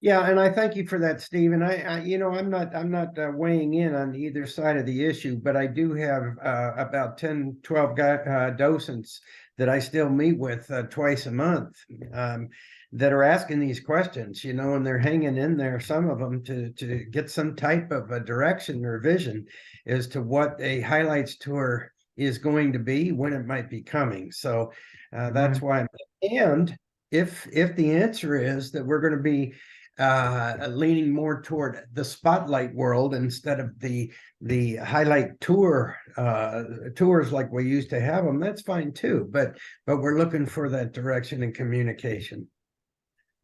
Yeah, and I thank you for that, Steve. And I'm not weighing in on either side of the issue, but I do have about 10, 12 docents that I still meet with twice a month that are asking these questions, and they're hanging in there, some of them, to get some type of a direction or vision as to what a highlights tour is going to be, when it might be coming. So that's why and if the answer is that we're going to be leaning more toward the spotlight world instead of the highlight tours like we used to have them, that's fine too. But we're looking for that direction and communication.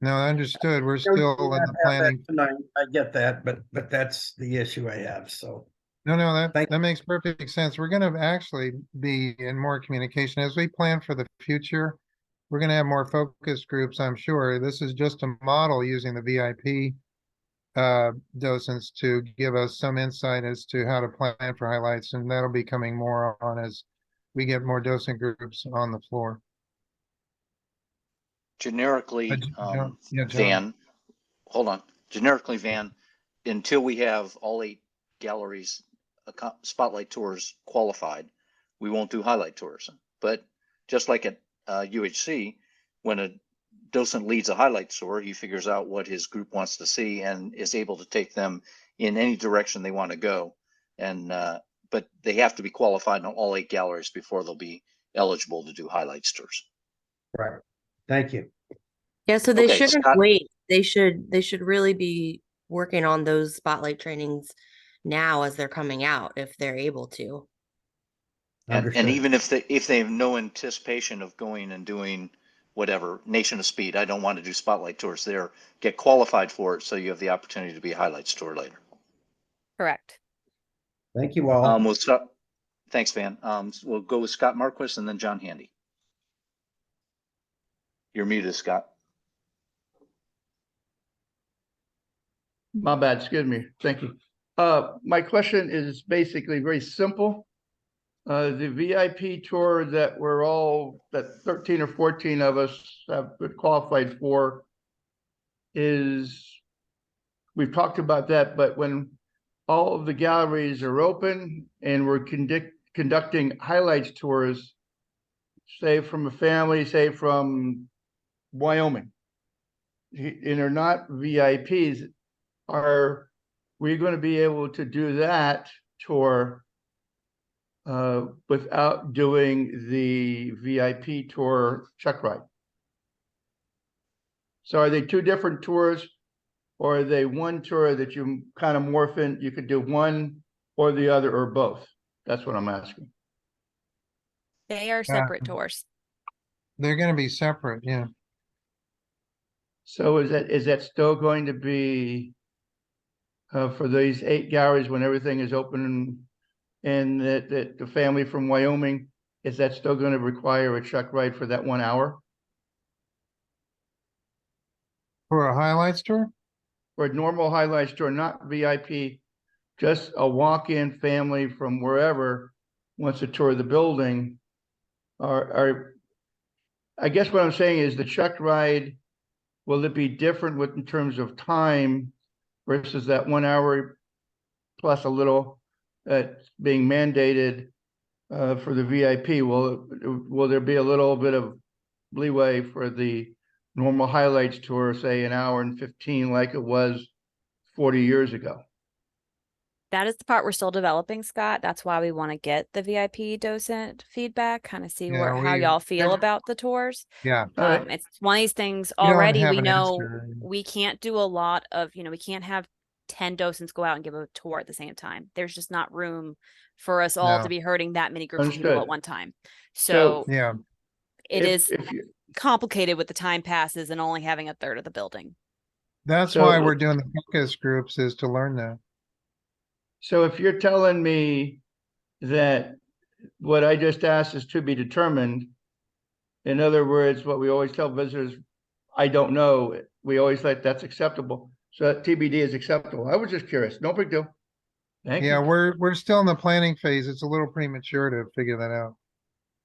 No, understood. We're still in the planning. I get that, but that's the issue I have. So no, that makes perfect sense. We're going to actually be in more communication as we plan for the future. We're going to have more focus groups, I'm sure. This is just a model using the VIP docents to give us some insight as to how to plan for highlights, and that'll be coming more on as we get more docent groups on the floor. Generically, yeah, Van, hold on. Generically, Van, until we have all 8 galleries spotlight tours qualified, we won't do highlight tours. But just like at UHC, when a docent leads a highlight tour, he figures out what his group wants to see and is able to take them in any direction they want to go. And but they have to be qualified on all 8 galleries before they'll be eligible to do highlights tours. Right. Thank you. Yeah, so they Okay, shouldn't Scott. wait. They should really be working on those spotlight trainings now as they're coming out, if they're able to. And even if they have no anticipation of going and doing whatever Nation of Speed, I don't want to do spotlight tours there, get qualified for it so you have the opportunity to be a highlights tour later. Correct. Thank you all. Thanks, Van. We'll go with Scott Marquis and then John Handy. You're muted, Scott. My bad, excuse me. Thank you. My question is basically very simple. The VIP tour that that 13 or 14 of us have been qualified for we've talked about that, but when all of the galleries are open and we're conducting highlights tours, say from a family, say from Wyoming, and are not VIPs, are we going to be able to do that tour without doing the VIP tour check ride? So are they 2 different tours, or are they one tour that you kind of morph in? You could do one or the other or both. That's what I'm asking. They are separate tours. They're going to be separate, yeah. So is that still going to be for these 8 galleries when everything is open, and that the family from Wyoming, is that still going to require a check ride for that 1 hour? For a highlights tour? For a normal highlights tour, not VIP, just a walk-in family from wherever wants to tour the building. I guess what I'm saying is the check ride, will it be different in terms of time versus that 1 hour plus a little that's being mandated for the VIP? Will there be a little bit of leeway for the normal highlights tour, say 1 hour and 15, like it was 40 years ago? That is the part we're still developing, Scott. That's why we want to get the VIP docent feedback, kind of see Yeah, how y'all feel about the tours. Yeah. All right. It's one of these things We don't already. have We an know answer. we can't do a lot of, we can't have 10 docents go out and give a tour at the same time. There's just not room for us all to No. be hurting that many groups of people Understood. at one time. So So Yeah. it is if you, complicated with the time passes and only having a third of the building. That's So- why we're doing the focus groups, is to learn that. so if you're telling me that what I just asked is to be determined, in other words, what we always tell visitors, I don't know, we always like, that's acceptable. So that TBD is acceptable. I was just curious. No big deal. Thank Yeah, you. we're still in the planning phase. It's a little premature to figure that out.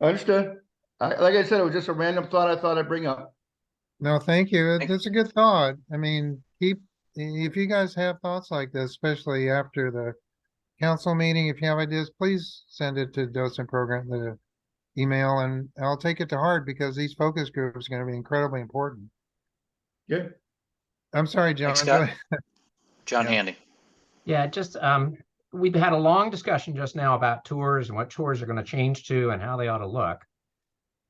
Understood. Like I said, it was just a random thought I thought I'd bring up. No, thank you. That's a good thought. I mean, if you guys have thoughts like this, especially after the council meeting, if you have ideas, please send it to docent program, the email, and I'll take it to heart, because these focus groups are going to be incredibly important. Good. I'm sorry, John. Thanks, Go Scott. ahead. John Yeah. Handy. Yeah, just we've had a long discussion just now about tours and what tours are going to change to and how they ought to look.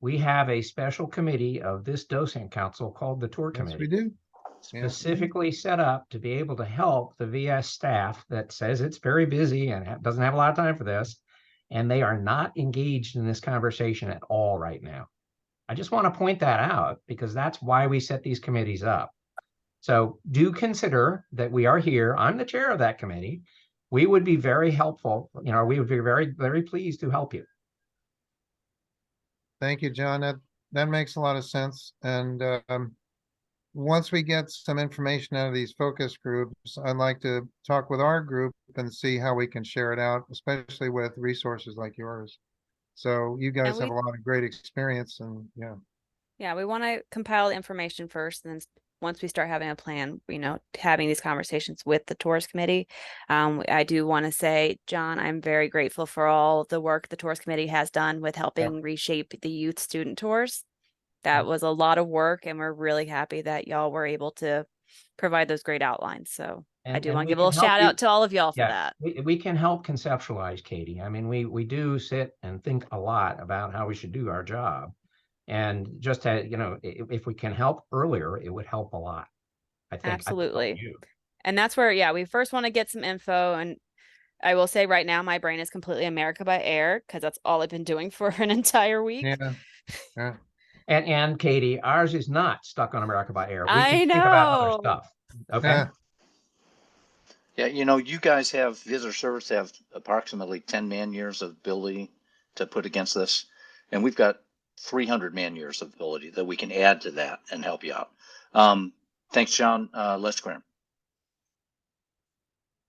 We have a special committee of this docent council called the Tour Yes, we Committee, do. Yeah. specifically set up to be able to help the VS staff that says it's very busy and doesn't have a lot of time for this, and they are not engaged in this conversation at all right now. I just want to point that out, because that's why we set these committees up. So do consider that we are here. I'm the chair of that committee. We would be very helpful. We would be very, very pleased to help you. Thank you, John. That makes a lot of sense. And once we get some information out of these focus groups, I'd like to talk with our group and see how we can share it out, especially with resources like yours. So you guys have a lot of great experience, and yeah. Yeah, we want to compile the information first, and then once we start having a plan, having these conversations with the tours committee. I do want to say, John, I'm very grateful for all the work the tours committee has done with helping reshape the youth student tours. That was a lot of work, and we're really happy that y'all were able to provide those great outlines. So I do want to give a little shout out to all of y'all for that. We can help conceptualize, Katie. I mean, we do sit and think a lot about how we should do our job. And just to, if we can help earlier, it would help a lot. I think. Absolutely. And that's where, we first want to get some info. And I will say right now, my brain is completely America by Air, because that's all I've been doing for an entire week. Yeah. And Katie, ours is not stuck on America by Air. We I can think about other know. stuff. Okay. Yeah, you guys have visitor service have approximately 10 man years of ability to put against this, and we've got 300 man years of ability that we can add to that and help you out. Thanks, John. Les Graham.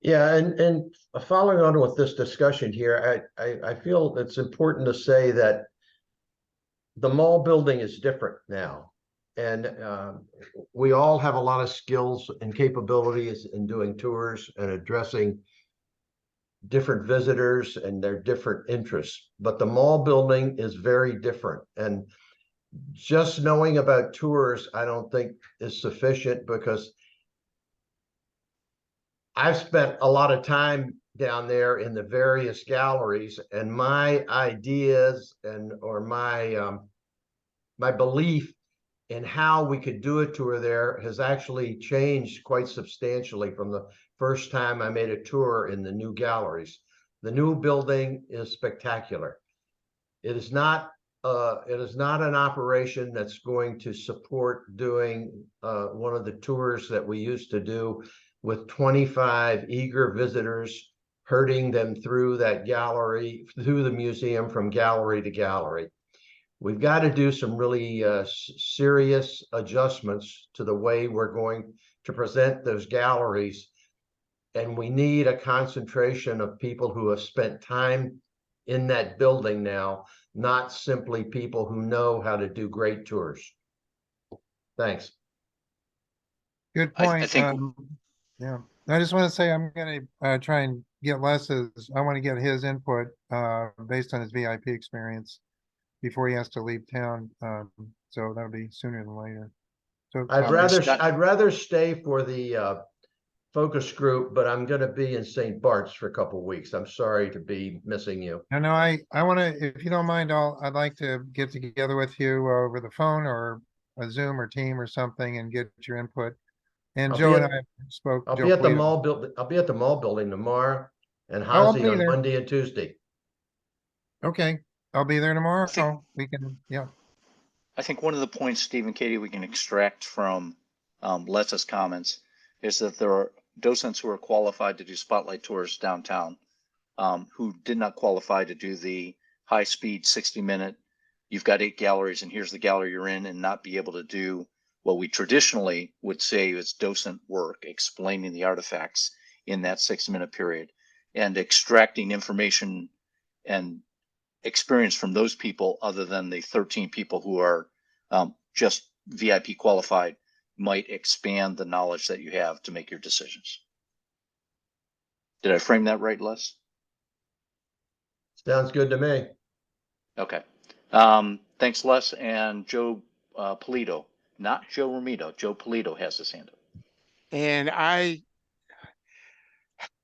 Yeah, and following on with this discussion here, I feel it's important to say that the mall building is different now. And we all have a lot of skills and capabilities in doing tours and addressing different visitors and their different interests. But the mall building is very different. And just knowing about tours, I don't think is sufficient, because I've spent a lot of time down there in the various galleries, and my ideas or my belief in how we could do a tour there has actually changed quite substantially from the first time I made a tour in the new galleries. The new building is spectacular. It is not an operation that's going to support doing one of the tours that we used to do with 25 eager visitors, herding them through that gallery, through the museum, from gallery to gallery. We've got to do some really serious adjustments to the way we're going to present those galleries. And we need a concentration of people who have spent time in that building now, not simply people who know how to do great tours. Thanks. Good point. I think yeah, I just want to say I'm going to try and get Les's. I want to get his input based on his VIP experience before he has to leave town. So that'll be sooner than later. So I'd rather stay for the focus group, but I'm gonna be in St. Bart's for a couple of weeks. I'm sorry to be missing you. No, I want to, if you don't mind, I'd like to get together with you over the phone or a Zoom or Team or something and get your input. And I'll Joe be and at- I spoke. I'll Joe be at the Polito. mall building. I'll be at the mall building tomorrow and Oh, I'll Hazy be on there. Monday and Tuesday. Okay, I'll be there I tomorrow. think, We can, yeah. I think one of the points, Steve and Katie, we can extract from Les's comments is that there are docents who are qualified to do spotlight tours downtown who did not qualify to do the high-speed 60-minute, you've got 8 galleries and here's the gallery you're in, and not be able to do what we traditionally would say is docent work, explaining the artifacts in that 60-minute period and extracting information and experience from those people other than the 13 people who are just VIP qualified might expand the knowledge that you have to make your decisions. Did I frame that right, Les? Sounds good to me. Okay. Thanks, Les. And Joe Polito, not Joe Romito. Joe Polito has his hand up. And I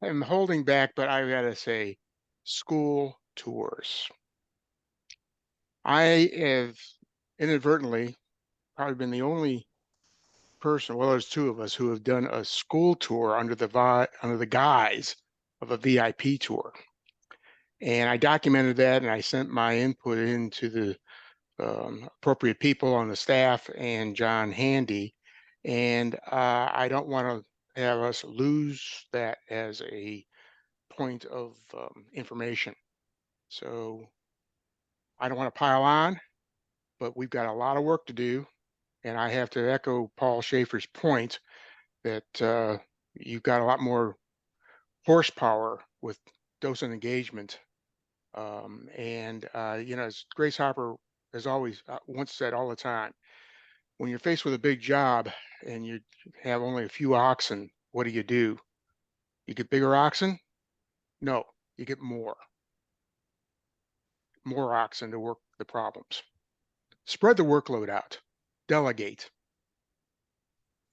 am holding back, but I gotta say, school tours. I have inadvertently probably been the only person, well, there's 2 of us who have done a school tour under the guise of a VIP tour. And I documented that and I sent my input into the appropriate people on the staff and John Handy. And I don't want to have us lose that as a point of information. So I don't want to pile on, but we've got a lot of work to do. And I have to echo Paul Schaefer's point that you've got a lot more horsepower with docent engagement. You know, as Grace Hopper has always once said all the time, when you're faced with a big job and you have only a few oxen, what do? You get bigger oxen? No, you get more oxen to work the problems. Spread the workload out. Delegate.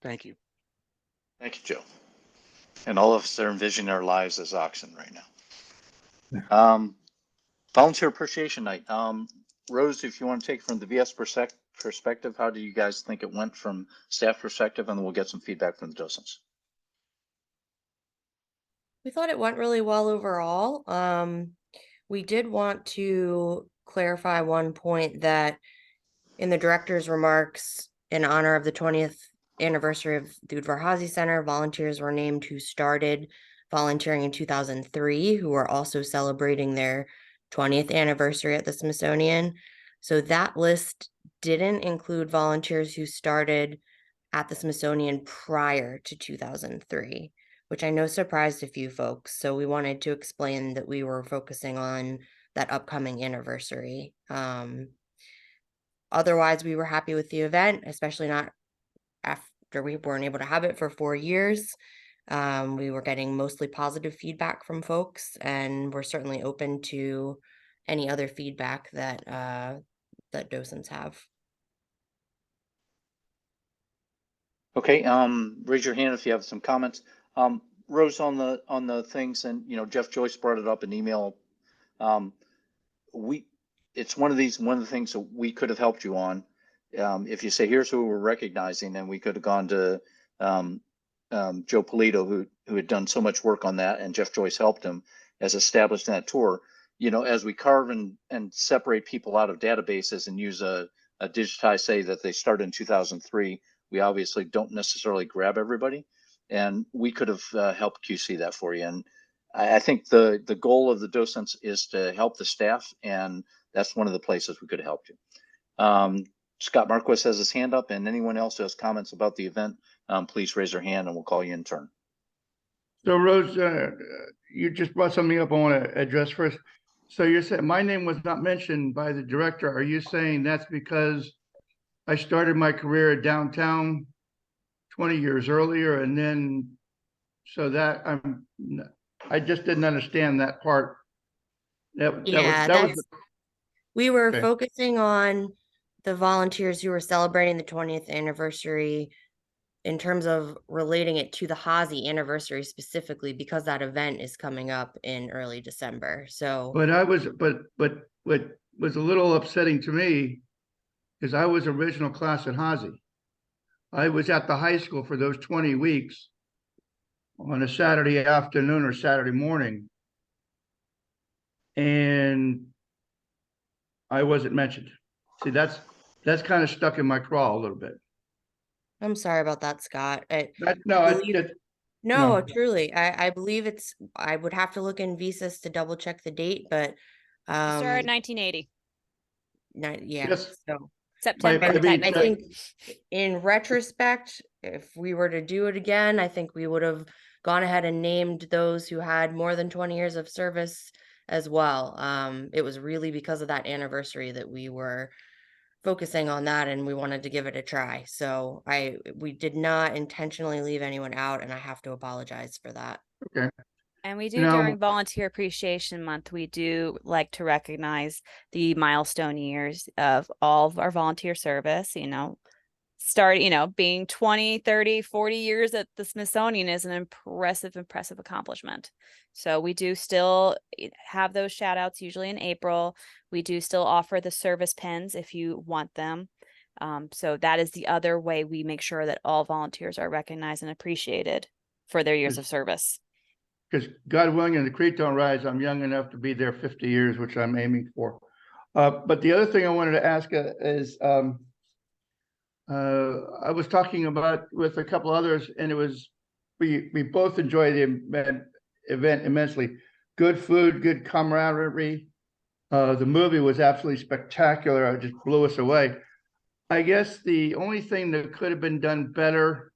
Thank you. Thank you, Joe. And all of us are envisioning our lives as oxen right now. Volunteer Appreciation Night. Rose, if you want to take it from the VS perspective, how do you guys think it went from staff perspective? And then we'll get some feedback from the docents. We thought it went really well overall. We did want to clarify one point that in the director's remarks in honor of the 20th anniversary of the Udvar Hazy Center, volunteers were named who started volunteering in 2003, who are also celebrating their 20th anniversary at the Smithsonian. So that list didn't include volunteers who started at the Smithsonian prior to 2003, which I know surprised a few folks. So we wanted to explain that we were focusing on that upcoming anniversary. Otherwise, we were happy with the event, especially not after we weren't able to have it for 4 years. We were getting mostly positive feedback from folks, and we're certainly open to any other feedback that that docents have. Okay, raise your hand if you have some comments. Rose, on the things, and you know, Jeff Joyce brought it up in email. It's one of the things that we could have helped you on. If you say, here's who we're recognizing, and we could have gone to Joe Polito, who had done so much work on that, and Jeff Joyce helped him as established that tour. You know, as we carve and separate people out of databases and use a digitized, say that they started in 2003, we obviously don't necessarily grab everybody, and we could have helped QC that for you. And I think the goal of the docents is to help the staff, and that's one of the places we could have helped you. Scott Marquis has his hand up, and anyone else who has comments about the event, please raise your hand and we'll call you in turn. So Rose, you just brought something up I want to address first. So you said my name was not mentioned by the director. Are you saying that's because I started my career downtown 20 years earlier, and then so that I just didn't understand that part. We were okay. Focusing on the volunteers who were celebrating the 20th anniversary in terms of relating it to the Hazy anniversary specifically, because that event is coming up in early December. So, But what was a little upsetting to me is I was original class at Hazy. I was at the high school for those 20 weeks on a Saturday afternoon or Saturday morning. And I wasn't mentioned. See, that's kind of stuck in my craw a little bit. I'm sorry about that, Scott. No, truly, I believe I would have to look in visas to double check the date, but Started 1980. yeah. Yes. So September. I think in retrospect, if we were to do it again, I think we would have gone ahead and named those who had more than 20 years of service as well. It was really because of that anniversary that we were focusing on that, and we wanted to give it a try. So we did not intentionally leave anyone out, and I have to apologize for that. Okay. And we do during Volunteer Appreciation Month, we do like to recognize the milestone years of all of our volunteer service, being 20, 30, 40 years at the Smithsonian is an impressive accomplishment. So we do still have those shout outs usually in April. We do still offer the service pins if you want them. So that is the other way we make sure that all volunteers are recognized and appreciated for their years of service. Because God willing and the creek don't rise, I'm young enough to be there 50 years, which I'm aiming for. But the other thing I wanted to ask is, I was talking about with a couple others, and it was, we both enjoy the event immensely. Good food, good camaraderie. The movie was absolutely spectacular. It just blew us away. I guess the only thing that could have been done better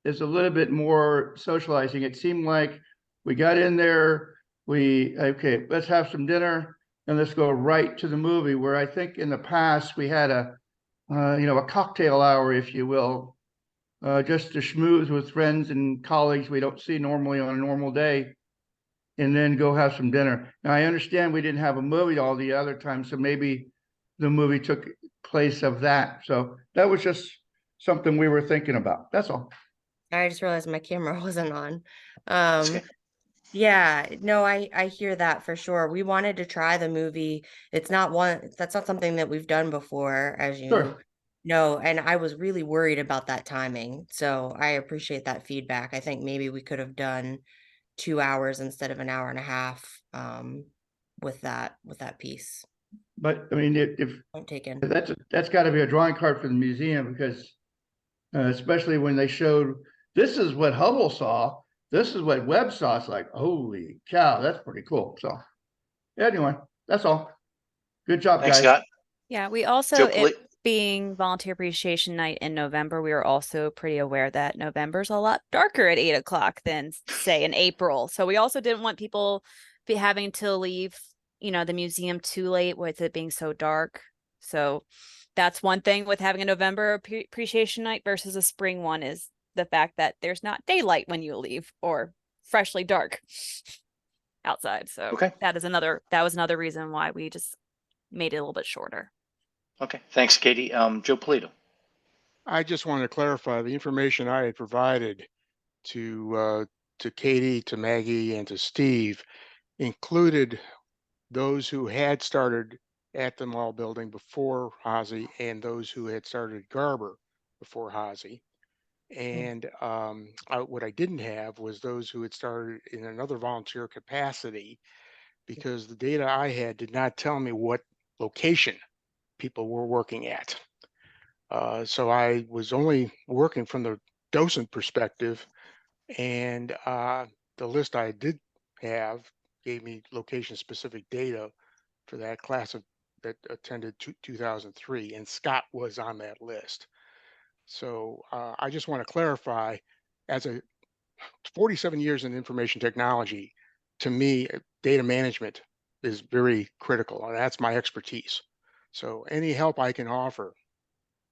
is a little bit more socializing. It seemed like we got in there, okay, let's have some dinner and let's go right to the movie, where I think in the past we had a cocktail hour, if you will, just to schmooze with friends and colleagues we don't see normally on a normal day, and then go have some dinner. Now, I understand we didn't have a movie all the other time, so maybe the movie took place of that. So that was just something we were thinking about. That's all. I just realized my camera wasn't on. Yeah, no, I hear that for sure. We wanted to try the movie. That's not something that we've done before, as you know, and I was really worried about that timing. So I appreciate that feedback. I think maybe we could have done 2 hours instead of an hour and a half with that piece. But I mean, if Point taken. that's got to be a drawing card for the museum, because especially when they showed, this is what Hubble saw, this is what Webb saw. It's like, holy cow, that's pretty cool. So anyway, that's all. Good job, Thanks, guys. Scott. Yeah, we also, it being Volunteer Appreciation Night in November, we were also pretty aware that November's a lot darker at 8 o'clock than, say, in April. So we also didn't want people having to leave, the museum too late with it being so dark. So that's one thing with having a November Appreciation Night versus a spring one, is the fact that there's not daylight when you leave, or freshly dark outside. So that was another reason why we just made it a little bit shorter. Okay, thanks, Katie. Joe Polito. I just wanted to clarify the information I had provided to Katie, to Maggie, and to Steve included those who had started at the mall building before Hazy and those who had started Garber before Hazy. And what I didn't have was those who had started in another volunteer capacity, because the data I had did not tell me what location people were working at. So I was only working from the docent perspective, and the list I did have gave me location-specific data for that class that attended 2003, and Scott was on that list. So I just want to clarify, as a 47 years in information technology, to me, data management is very critical, and that's my expertise. So any help I can offer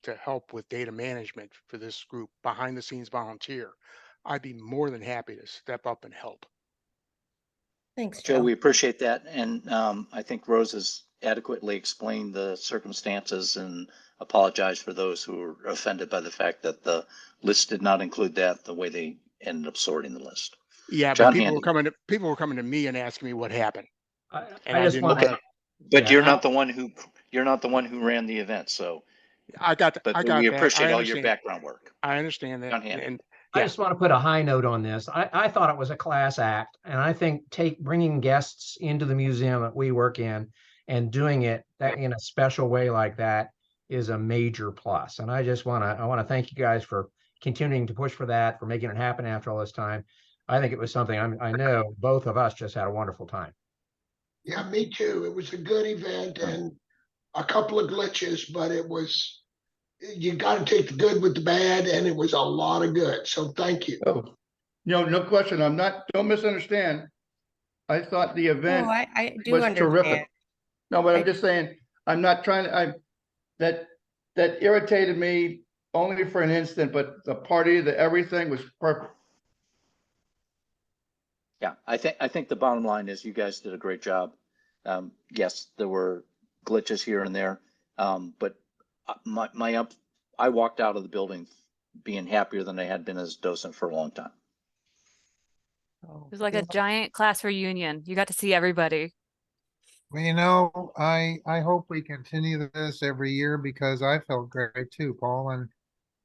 to help with data management for this group, behind the scenes volunteer, I'd be more than happy to step up and help. Thanks, Joe. We appreciate that. And I think Rose has adequately explained the circumstances and apologized for those who were offended by the fact that the list did not include that, the way they ended up sorting the list. Yeah, but John people were Handy. coming to me and asking me what happened. And I just didn't want Okay, wanna- but yeah, you're and I, not the one who ran the event. So, I got but I we got that. appreciate all your background work. I understand that. John Handy. And I yeah, just want to put a high note on this. I thought it was a class act, and I think bringing guests into the museum that we work in and doing it that in a special way like that is a major plus. And I want to thank you guys for continuing to push for that, for making it happen after all this time. I think it was something I know both of us just had a wonderful time. Yeah, me too. It was a good event and a couple of glitches, but you got to take the good with the bad, and it was a lot of good. So thank you. Oh, no question. Don't misunderstand. I thought the event I do was understand. terrific. No, but I'm just saying, I'm not trying to, that irritated me only for an instant, but the party, everything was perfect. Yeah, I think the bottom line is you guys did a great job. Yes, there were glitches here and there, but I walked out of the building being happier than I had been as a docent for a long time. It was like a giant class reunion. You got to see everybody. Well, I hope we continue this every year because I felt great too, Paul, and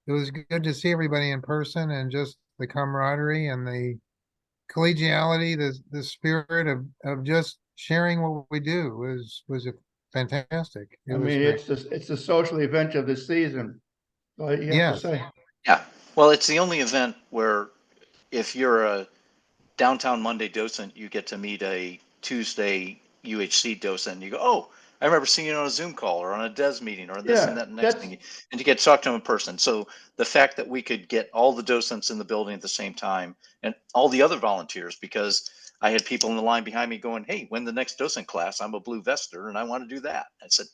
it was good to see everybody in person and just the camaraderie and the collegiality, the spirit of just sharing what we do was fantastic. I mean, it's the social event of the season. Well, you have to say. Yeah, well, it's the only event where if you're a downtown Monday docent, you get to meet a Tuesday UHC docent. And you go, oh, I remember seeing you on a Zoom call or on a DES meeting or this and that and next thing, and you get to talk to them in person. So the fact that we could get all the docents in the building at the same time and all the other volunteers, because I had people in the line behind me going, hey, when the next docent class, I'm a blue vester and I want to do that. I said,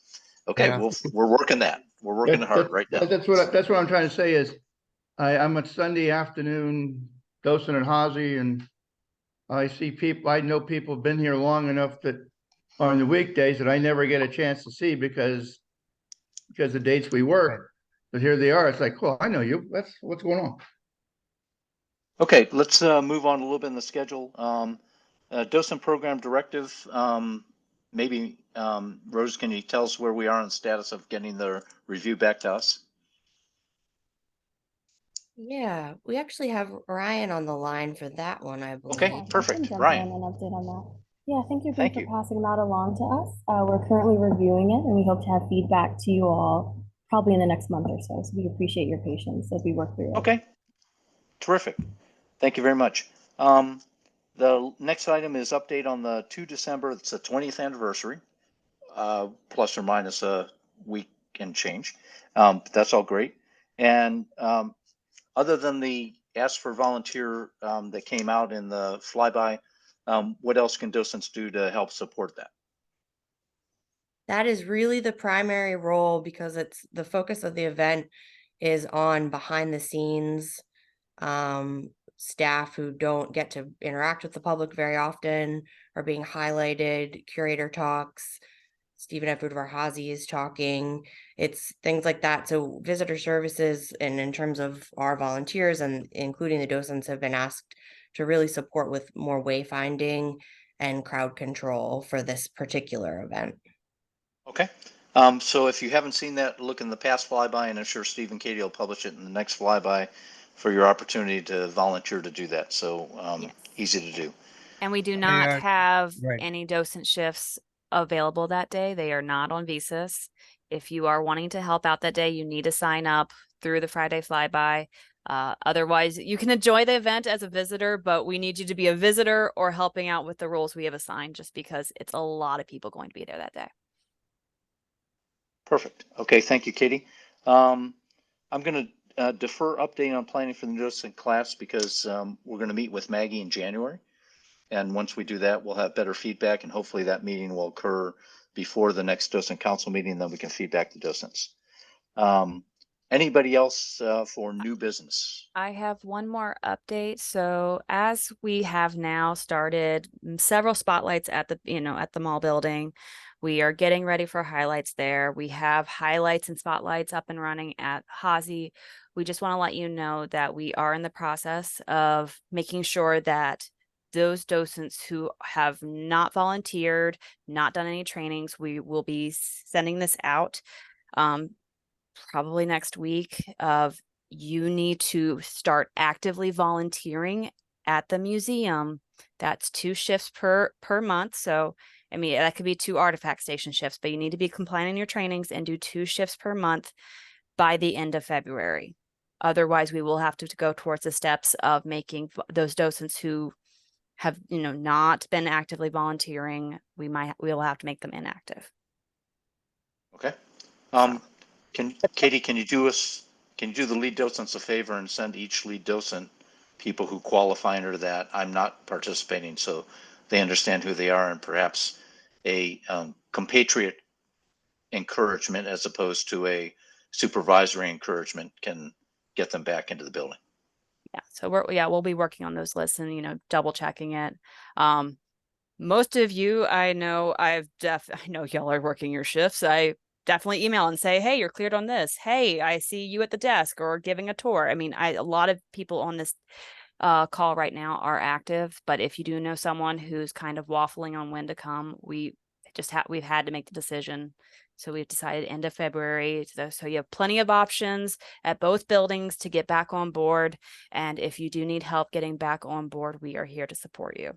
okay, Yeah. we're working that. We're working hard right now. That's what I'm trying to say is I'm a Sunday afternoon docent at Hazy, and I know people have been here long enough that on the weekdays that I never get a chance to see because the dates we work, but here they are. It's like, well, I know you. That's what's going on. Okay, let's move on a little bit in the schedule. Docent program directive. Maybe Rose, can you tell us where we are on the status of getting the review back to us? Yeah, we actually have Ryan on the line for that one, I believe. Okay, perfect. I can Ryan. jump in and update on that. Yeah, thank you Thank for you. passing that along to us. We're currently reviewing it and we hope to have feedback to you all probably in the next month or so. So we appreciate your patience as we work through it. Okay, terrific. Thank you very much. The next item is update on the 2 December. It's the 20th anniversary, plus or minus a week and change. That's all great. And other than the ask for volunteer that came out in the flyby, what else can docents do to help support that? That is really the primary role because it's the focus of the event is on behind the scenes staff who don't get to interact with the public very often are being highlighted, curator talks, Stephen F. Udvar-Hazy is talking. It's things like that. So visitor services and in terms of our volunteers and including the docents have been asked to really support with more wayfinding and crowd control for this particular event. Okay. So if you haven't seen that, look in the past flyby, and I'm sure Steve and Katie will publish it in the next flyby for your opportunity to volunteer to do that. So Yes. Easy to do. And we do not have any docent shifts available that day. They are not on visas. If you are wanting to help out that day, you need to sign up through the Friday flyby. Otherwise, you can enjoy the event as a visitor, but we need you to be a visitor or helping out with the roles we have assigned, just because it's a lot of people going to be there that day. Perfect. Okay, thank you, Katie. I'm going to defer updating on planning for the docent class because we're going to meet with Maggie in January. And once we do that, we'll have better feedback, and hopefully that meeting will occur before the next docent council meeting, and then we can feedback the docents. Anybody else for new business? I have one more update. So as we have now started several spotlights at the, at the mall building, We are getting ready for highlights there. We have highlights and spotlights up and running at Hazy. We just want to let you know that we are in the process of making sure that those docents who have not volunteered, not done any trainings, we will be sending this out probably next week of you need to start actively volunteering at the museum. That's 2 shifts per month. So I mean, that could be 2 artifact station shifts, but you need to be compliant in your trainings and do 2 shifts per month by the end of February. Otherwise, we will have to go towards the steps of making those docents who have, not been actively volunteering, we will have to make them inactive. Okay. Katie, can you do the lead docents a favor and send each lead docent people who qualify under that I'm not participating, so they understand who they are, and perhaps a compatriot encouragement as opposed to a supervisory encouragement can get them back into the building. Yeah, so we'll be working on those lists and double checking it. Most of you, I know y'all are working your shifts. I definitely email and say, hey, you're cleared on this. Hey, I see you at the desk or giving a tour. I mean, a lot of people on this call right now are active, but if you do know someone who's kind of waffling on when to come, we've had to make the decision. So we've decided end of February. So you have plenty of options at both buildings to get back on board. And if you do need help getting back on board, we are here to support you.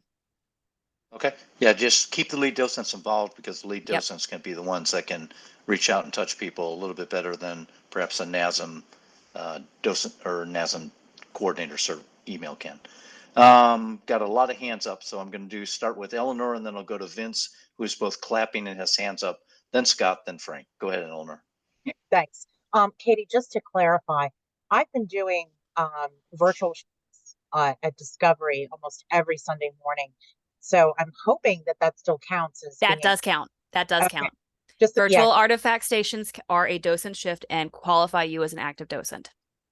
Okay. Yeah, just keep the lead docents involved, because the lead docents can be the ones that can reach out and touch people a little bit better than perhaps a NASM docent or NASM coordinator email can. Got a lot of hands up, so I'm going to start with Eleanor, and then I'll go to Vince, who's both clapping and has hands up, then Scott, then Frank. Go ahead, Eleanor. Thanks. Katie, just to clarify, I've been doing virtual shifts at Discovery almost every Sunday morning. So I'm hoping that still counts as that does count. That does count. Just virtual artifact stations are a docent shift and qualify you as an active docent.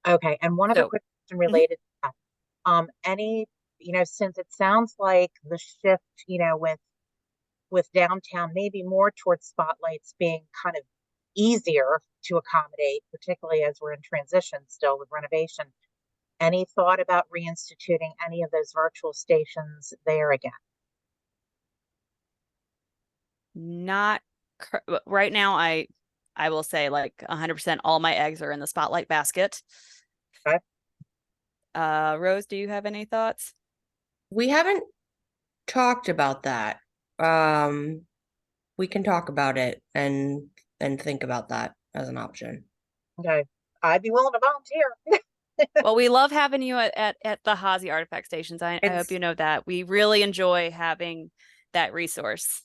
Okay. And one other quick question related to that. Since it sounds like the shift, with downtown, maybe more towards spotlights being kind of easier to accommodate, particularly as we're in transition still with renovation. Any thought about reinstituting any of those virtual stations there again? Not right now. I will say like 100% all my eggs are in the spotlight basket. Okay. Rose, do you have any thoughts? We haven't talked about that. We can talk about it and think about that as an option. Okay. I'd be willing to volunteer. Well, we love having you at the Hazy artifact stations. I hope you know that. We really enjoy having that resource.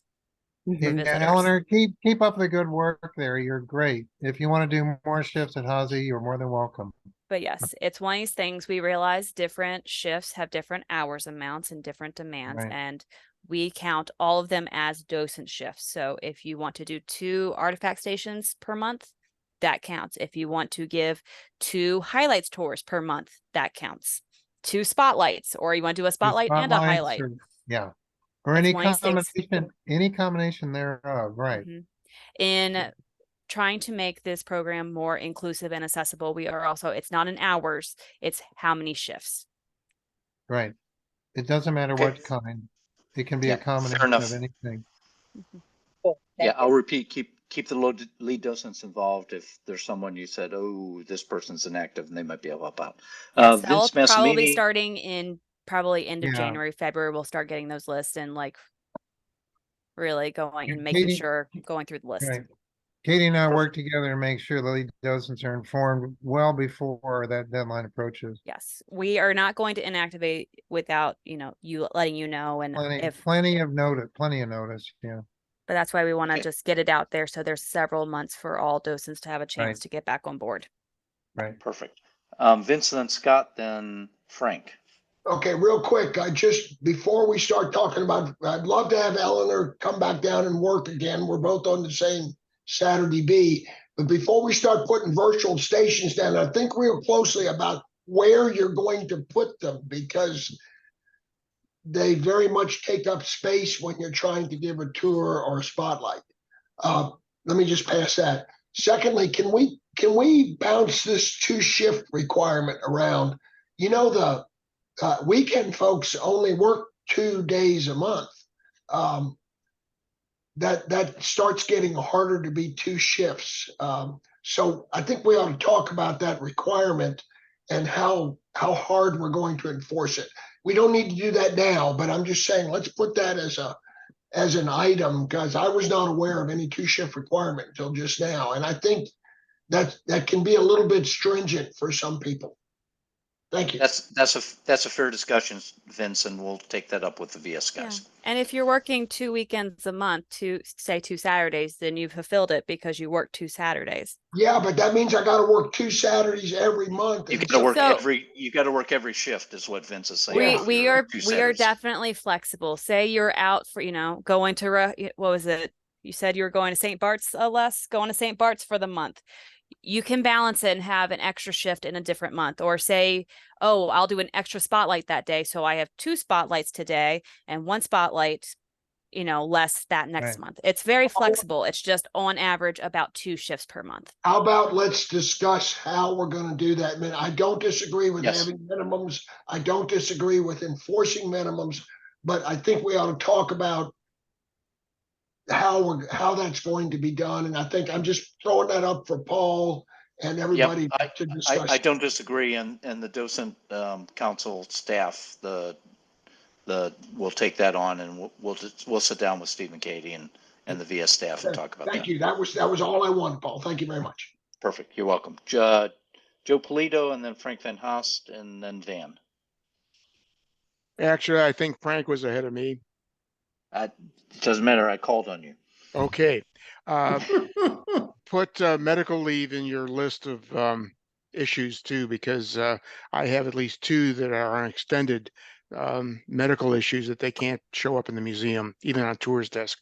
Eleanor, keep up the good work there. You're great. If you want to do more shifts at Hazy, you're more than welcome. But yes, it's one of these things. We realize different shifts have different hours amounts and different demands, and we count all of them as docent shifts. So if you want to do 2 artifact stations per month, that counts. If you want to give 2 highlights tours per month, that counts. 2 spotlights, or you want to do a spotlight and a highlight. Or any combination thereof, right. In trying to make this program more inclusive and accessible, we are also, it's not in hours, it's how many shifts. Right. It doesn't matter what kind. It can be a combination of anything. Yeah, I'll repeat, keep the lead docents involved. If there's someone you said, oh, this person's inactive, and they might be able to help out. I'll probably starting in end of January, February, we'll start getting those lists and like really going and making sure going through the list. Right. Katie and I work together to make sure the lead docents are informed well before that deadline approaches. Yes, we are not going to inactivate without you letting you know, and plenty of notice. Yeah. But that's why we want to just get it out there, so there's several months for all docents to have a chance to get back on board. Right. Perfect. Vince, then Scott, then Frank. Okay, real quick, before we start talking about, I'd love to have Eleanor come back down and work again. We're both on the same Saturday B. But before we start putting virtual stations down, I think real closely about where you're going to put them, because they very much take up space when you're trying to give a tour or a spotlight. Let me just pass that. Secondly, can we bounce this 2-shift requirement around? You know, the weekend folks only work 2 days a month. That starts getting harder to be 2 shifts. So I think we ought to talk about that requirement and how hard we're going to enforce it. We don't need to do that now, but I'm just saying, let's put that as an item, because I was not aware of any 2-shift requirement until just now. And I think that can be a little bit stringent for some people. Thank you. That's a fair discussion, Vince, and we'll take that up with the VS guys. Yeah. And if you're working 2 weekends a month, say 2 Saturdays, then you've fulfilled it because you work 2 Saturdays. Yeah, but that means I got to work 2 Saturdays every month. You got to work every shift, is what Vince is saying. We are definitely flexible. Say you're out for, going to what was it? You said you were going to St. Bart's, going to St. Bart's for the month. You can balance it and have an extra shift in a different month, or say, oh, I'll do an extra spotlight that day. So I have 2 spotlights today and 1 spotlight, less that next month. It's very flexible. It's just on average about 2 shifts per month. How about let's discuss how we're going to do that. I mean, I don't disagree with having minimums. I don't disagree with enforcing minimums, but I think we ought to talk about how that's going to be done. And I think I'm just throwing that up for Paul and everybody to discuss. I don't disagree, and the Docent Council staff, we'll take that on, and we'll sit down with Steve and Katie and the VS staff and talk about that. Thank you. That was all I wanted, Paul. Thank you very much. Perfect. You're welcome. Joe Polito, and then Frank Van Haast, and then Van. Actually, I think Frank was ahead of me. It doesn't matter. I called on you. Okay. Put medical leave in your list of issues too, because I have at least 2 that are on extended medical issues that they can't show up in the museum, even on tours desk.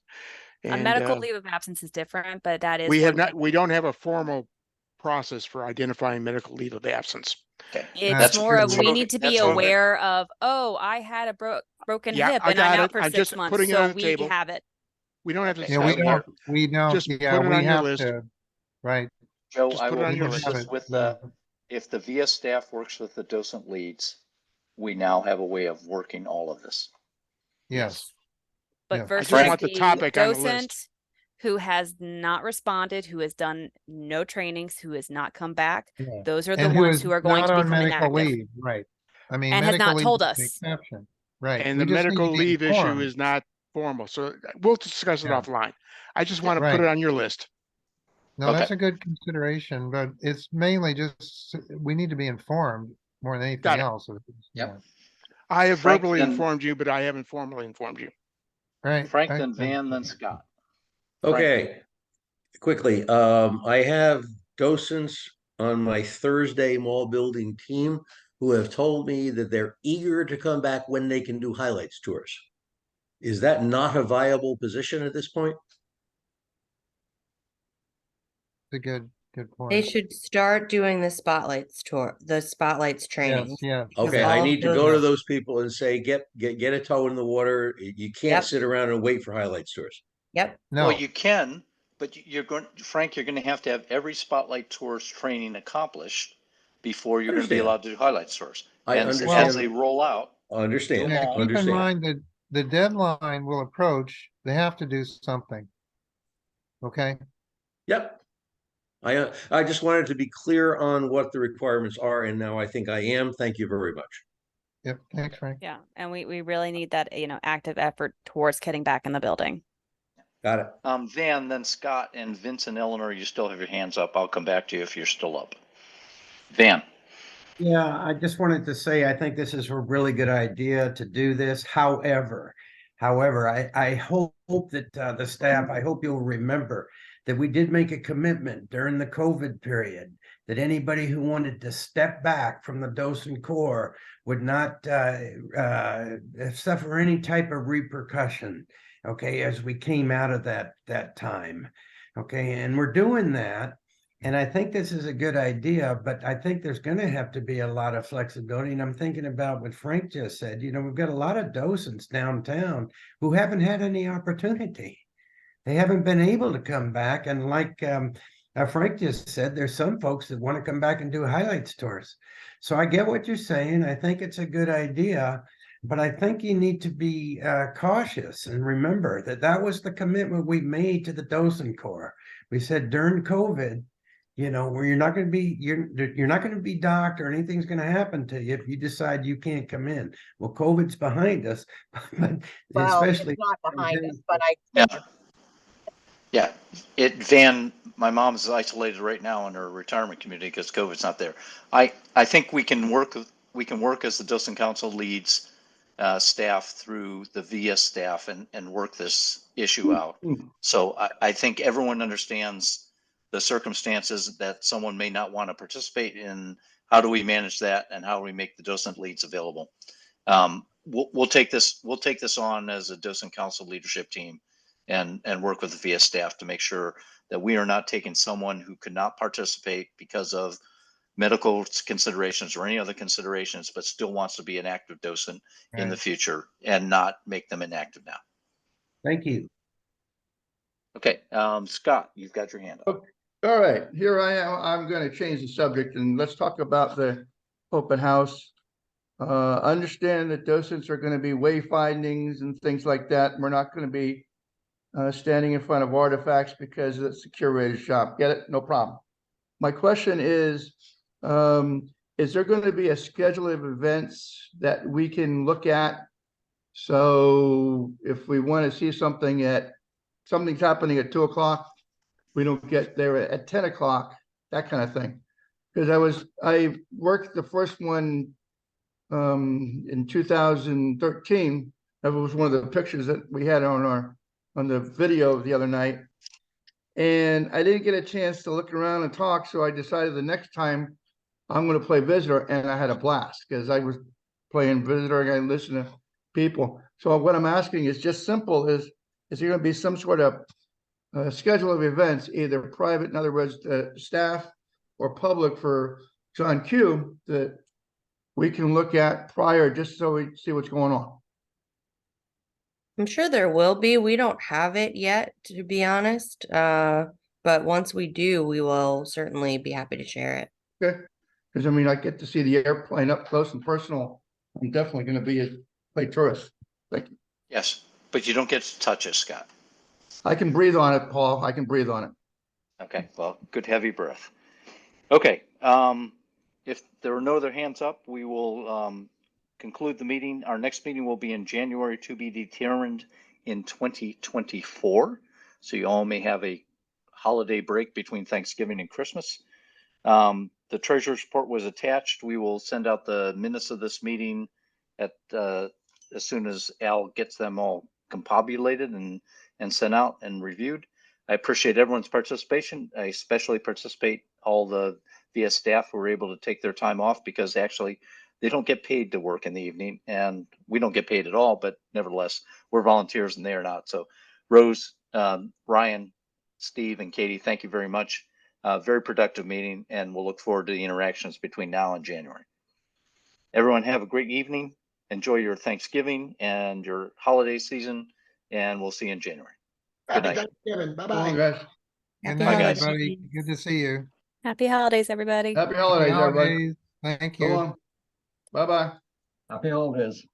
And, a medical leave of absence is different, but that is we don't have a formal process for identifying medical leave of absence. Okay. It's more of we need to be aware of, oh, I had a broken hip and I'm out for 6 months, so we have it. We don't have to. Yeah, we don't. Just yeah, put it we on your have list. to. Right. Joe, Just I put it will on your finish list. this with if the VS staff works with the docent leads, we now have a way of working all of this. Yes. But versus the docent who has not responded, who has done no trainings, who has not come back, those are the ones who are going to become inactive. Leave. Right. I mean, and has not told us. Exception. Right. And the medical leave issue is not formal, so we'll discuss it offline. I just want to put it on your list. No, that's a good consideration, but it's mainly just we need to be informed more than anything else. Yep. I have verbally informed you, but I haven't formally informed you. Right. Frank, then Van, then Scott. Okay. Quickly, I have docents on my Thursday mall building team who have told me that they're eager to come back when they can do highlights tours. Is that not a viable position at this point? A good point. They should start doing the spotlights training. Yeah. Okay, I need to go to those people and say, get a toe in the water. You can't sit around and wait for highlights tours. Yep. No, well, you can, but Frank, you're going to have every spotlight tours training accomplished before you're going to be allowed to do highlight tours. I understand. As they roll out. I understand. Keep in mind that the deadline will approach. They have to do something. Okay. Yep. I just wanted to be clear on what the requirements are, and now I think I am. Thank you very much. Yep. Thanks, Frank. Yeah, and we really need that active effort towards getting back in the building. Got it. Van, then Scott, and Vince and Eleanor, you still have your hands up. I'll come back to you if you're still up. Van. Yeah, I just wanted to say I think this is a really good idea to do this. However, I hope that the staff, I hope you'll remember that we did make a commitment during the COVID period that anybody who wanted to step back from the docent corps would not suffer any type of repercussion, okay, as we came out of that time, okay, and we're doing that. And I think this is a good idea, but I think there's going to have to be a lot of flexibility. And I'm thinking about what Frank just said. We've got a lot of docents downtown who haven't had any opportunity. They haven't been able to come back. And like Frank just said, there's some folks that want to come back and do highlights tours. So I get what you're saying. I think it's a good idea, but I think you need to be cautious and remember that that was the commitment we made to the Docent Corps. We said during COVID, you know, where you're not going to be, you're not going to be docked or anything's going to happen to you if you decide you can't come in. Well, COVID's behind us, but Well, especially it's not behind us, but Yeah, Van, my mom's isolated right now in her retirement community because COVID's not there. I think we can work as the Docent Council leads staff through the VIA staff and work this issue out. So I think everyone understands the circumstances that someone may not want to participate in. How do we manage that, and how do we make the docent leads available? We'll take this on as a Docent Council leadership team and work with the VIA staff to make sure that we are not taking someone who could not participate because of medical considerations or any other considerations, but still wants to be an active docent in the future and not make them inactive now. Thank you. Okay, Scott, you've got your hand up. All right, here I am. I'm going to change the subject and let's talk about the open house. Understand that docents are going to be wayfindings and things like that. We're not going to be standing in front of artifacts because it's a curated shop. Get it? No problem. My question is there going to be a schedule of events that we can look at? So if we want to see something's happening at 2 o'clock, we don't get there at 10 o'clock, that kind of thing. Because I worked the first one in 2013. That was one of the pictures that we had on the video the other night. And I didn't get a chance to look around and talk, so I decided the next time I'm going to play visitor, and I had a blast because I was playing visitor and I listened to people. So what I'm asking is just simple: is there going to be some sort of schedule of events, either private, in other words, staff, or public for John Q, that we can look at prior, just so we see what's going on? I'm sure there will be. We don't have it yet, to be honest. But once we do, we will certainly be happy to share it. Okay, because I mean, I get to see the airplane up close and personal. I'm definitely going to be a play tourist. Thank you. Yes, but you don't get to touch it, Scott. I can breathe on it, Paul. I can breathe on it. Okay, well, good heavy breath. Okay, if there are no other hands up, we will conclude the meeting. Our next meeting will be in January, to be determined in 2024. So you all may have a holiday break between Thanksgiving and Christmas. The treasurer's report was attached. We will send out the minutes of this meeting as soon as Al gets them all compobulated and sent out and reviewed. I appreciate everyone's participation. I especially appreciate all the VIA staff who were able to take their time off, because actually they don't get paid to work in the evening, and we don't get paid at all, but nevertheless, we're volunteers and they are not. So Rose, Ryan, Steve, and Katie, thank you very much. Very productive meeting, and we'll look forward to the interactions between now and January. Everyone have a great evening. Enjoy your Thanksgiving and your holiday season, and we'll see you in January. Good night. Thanksgiving. Bye-bye. Good Happy night, holidays. everybody. Good to see you. Happy holidays, everybody. Happy holidays, everybody. Thank So you. long. Bye-bye. Happy holidays.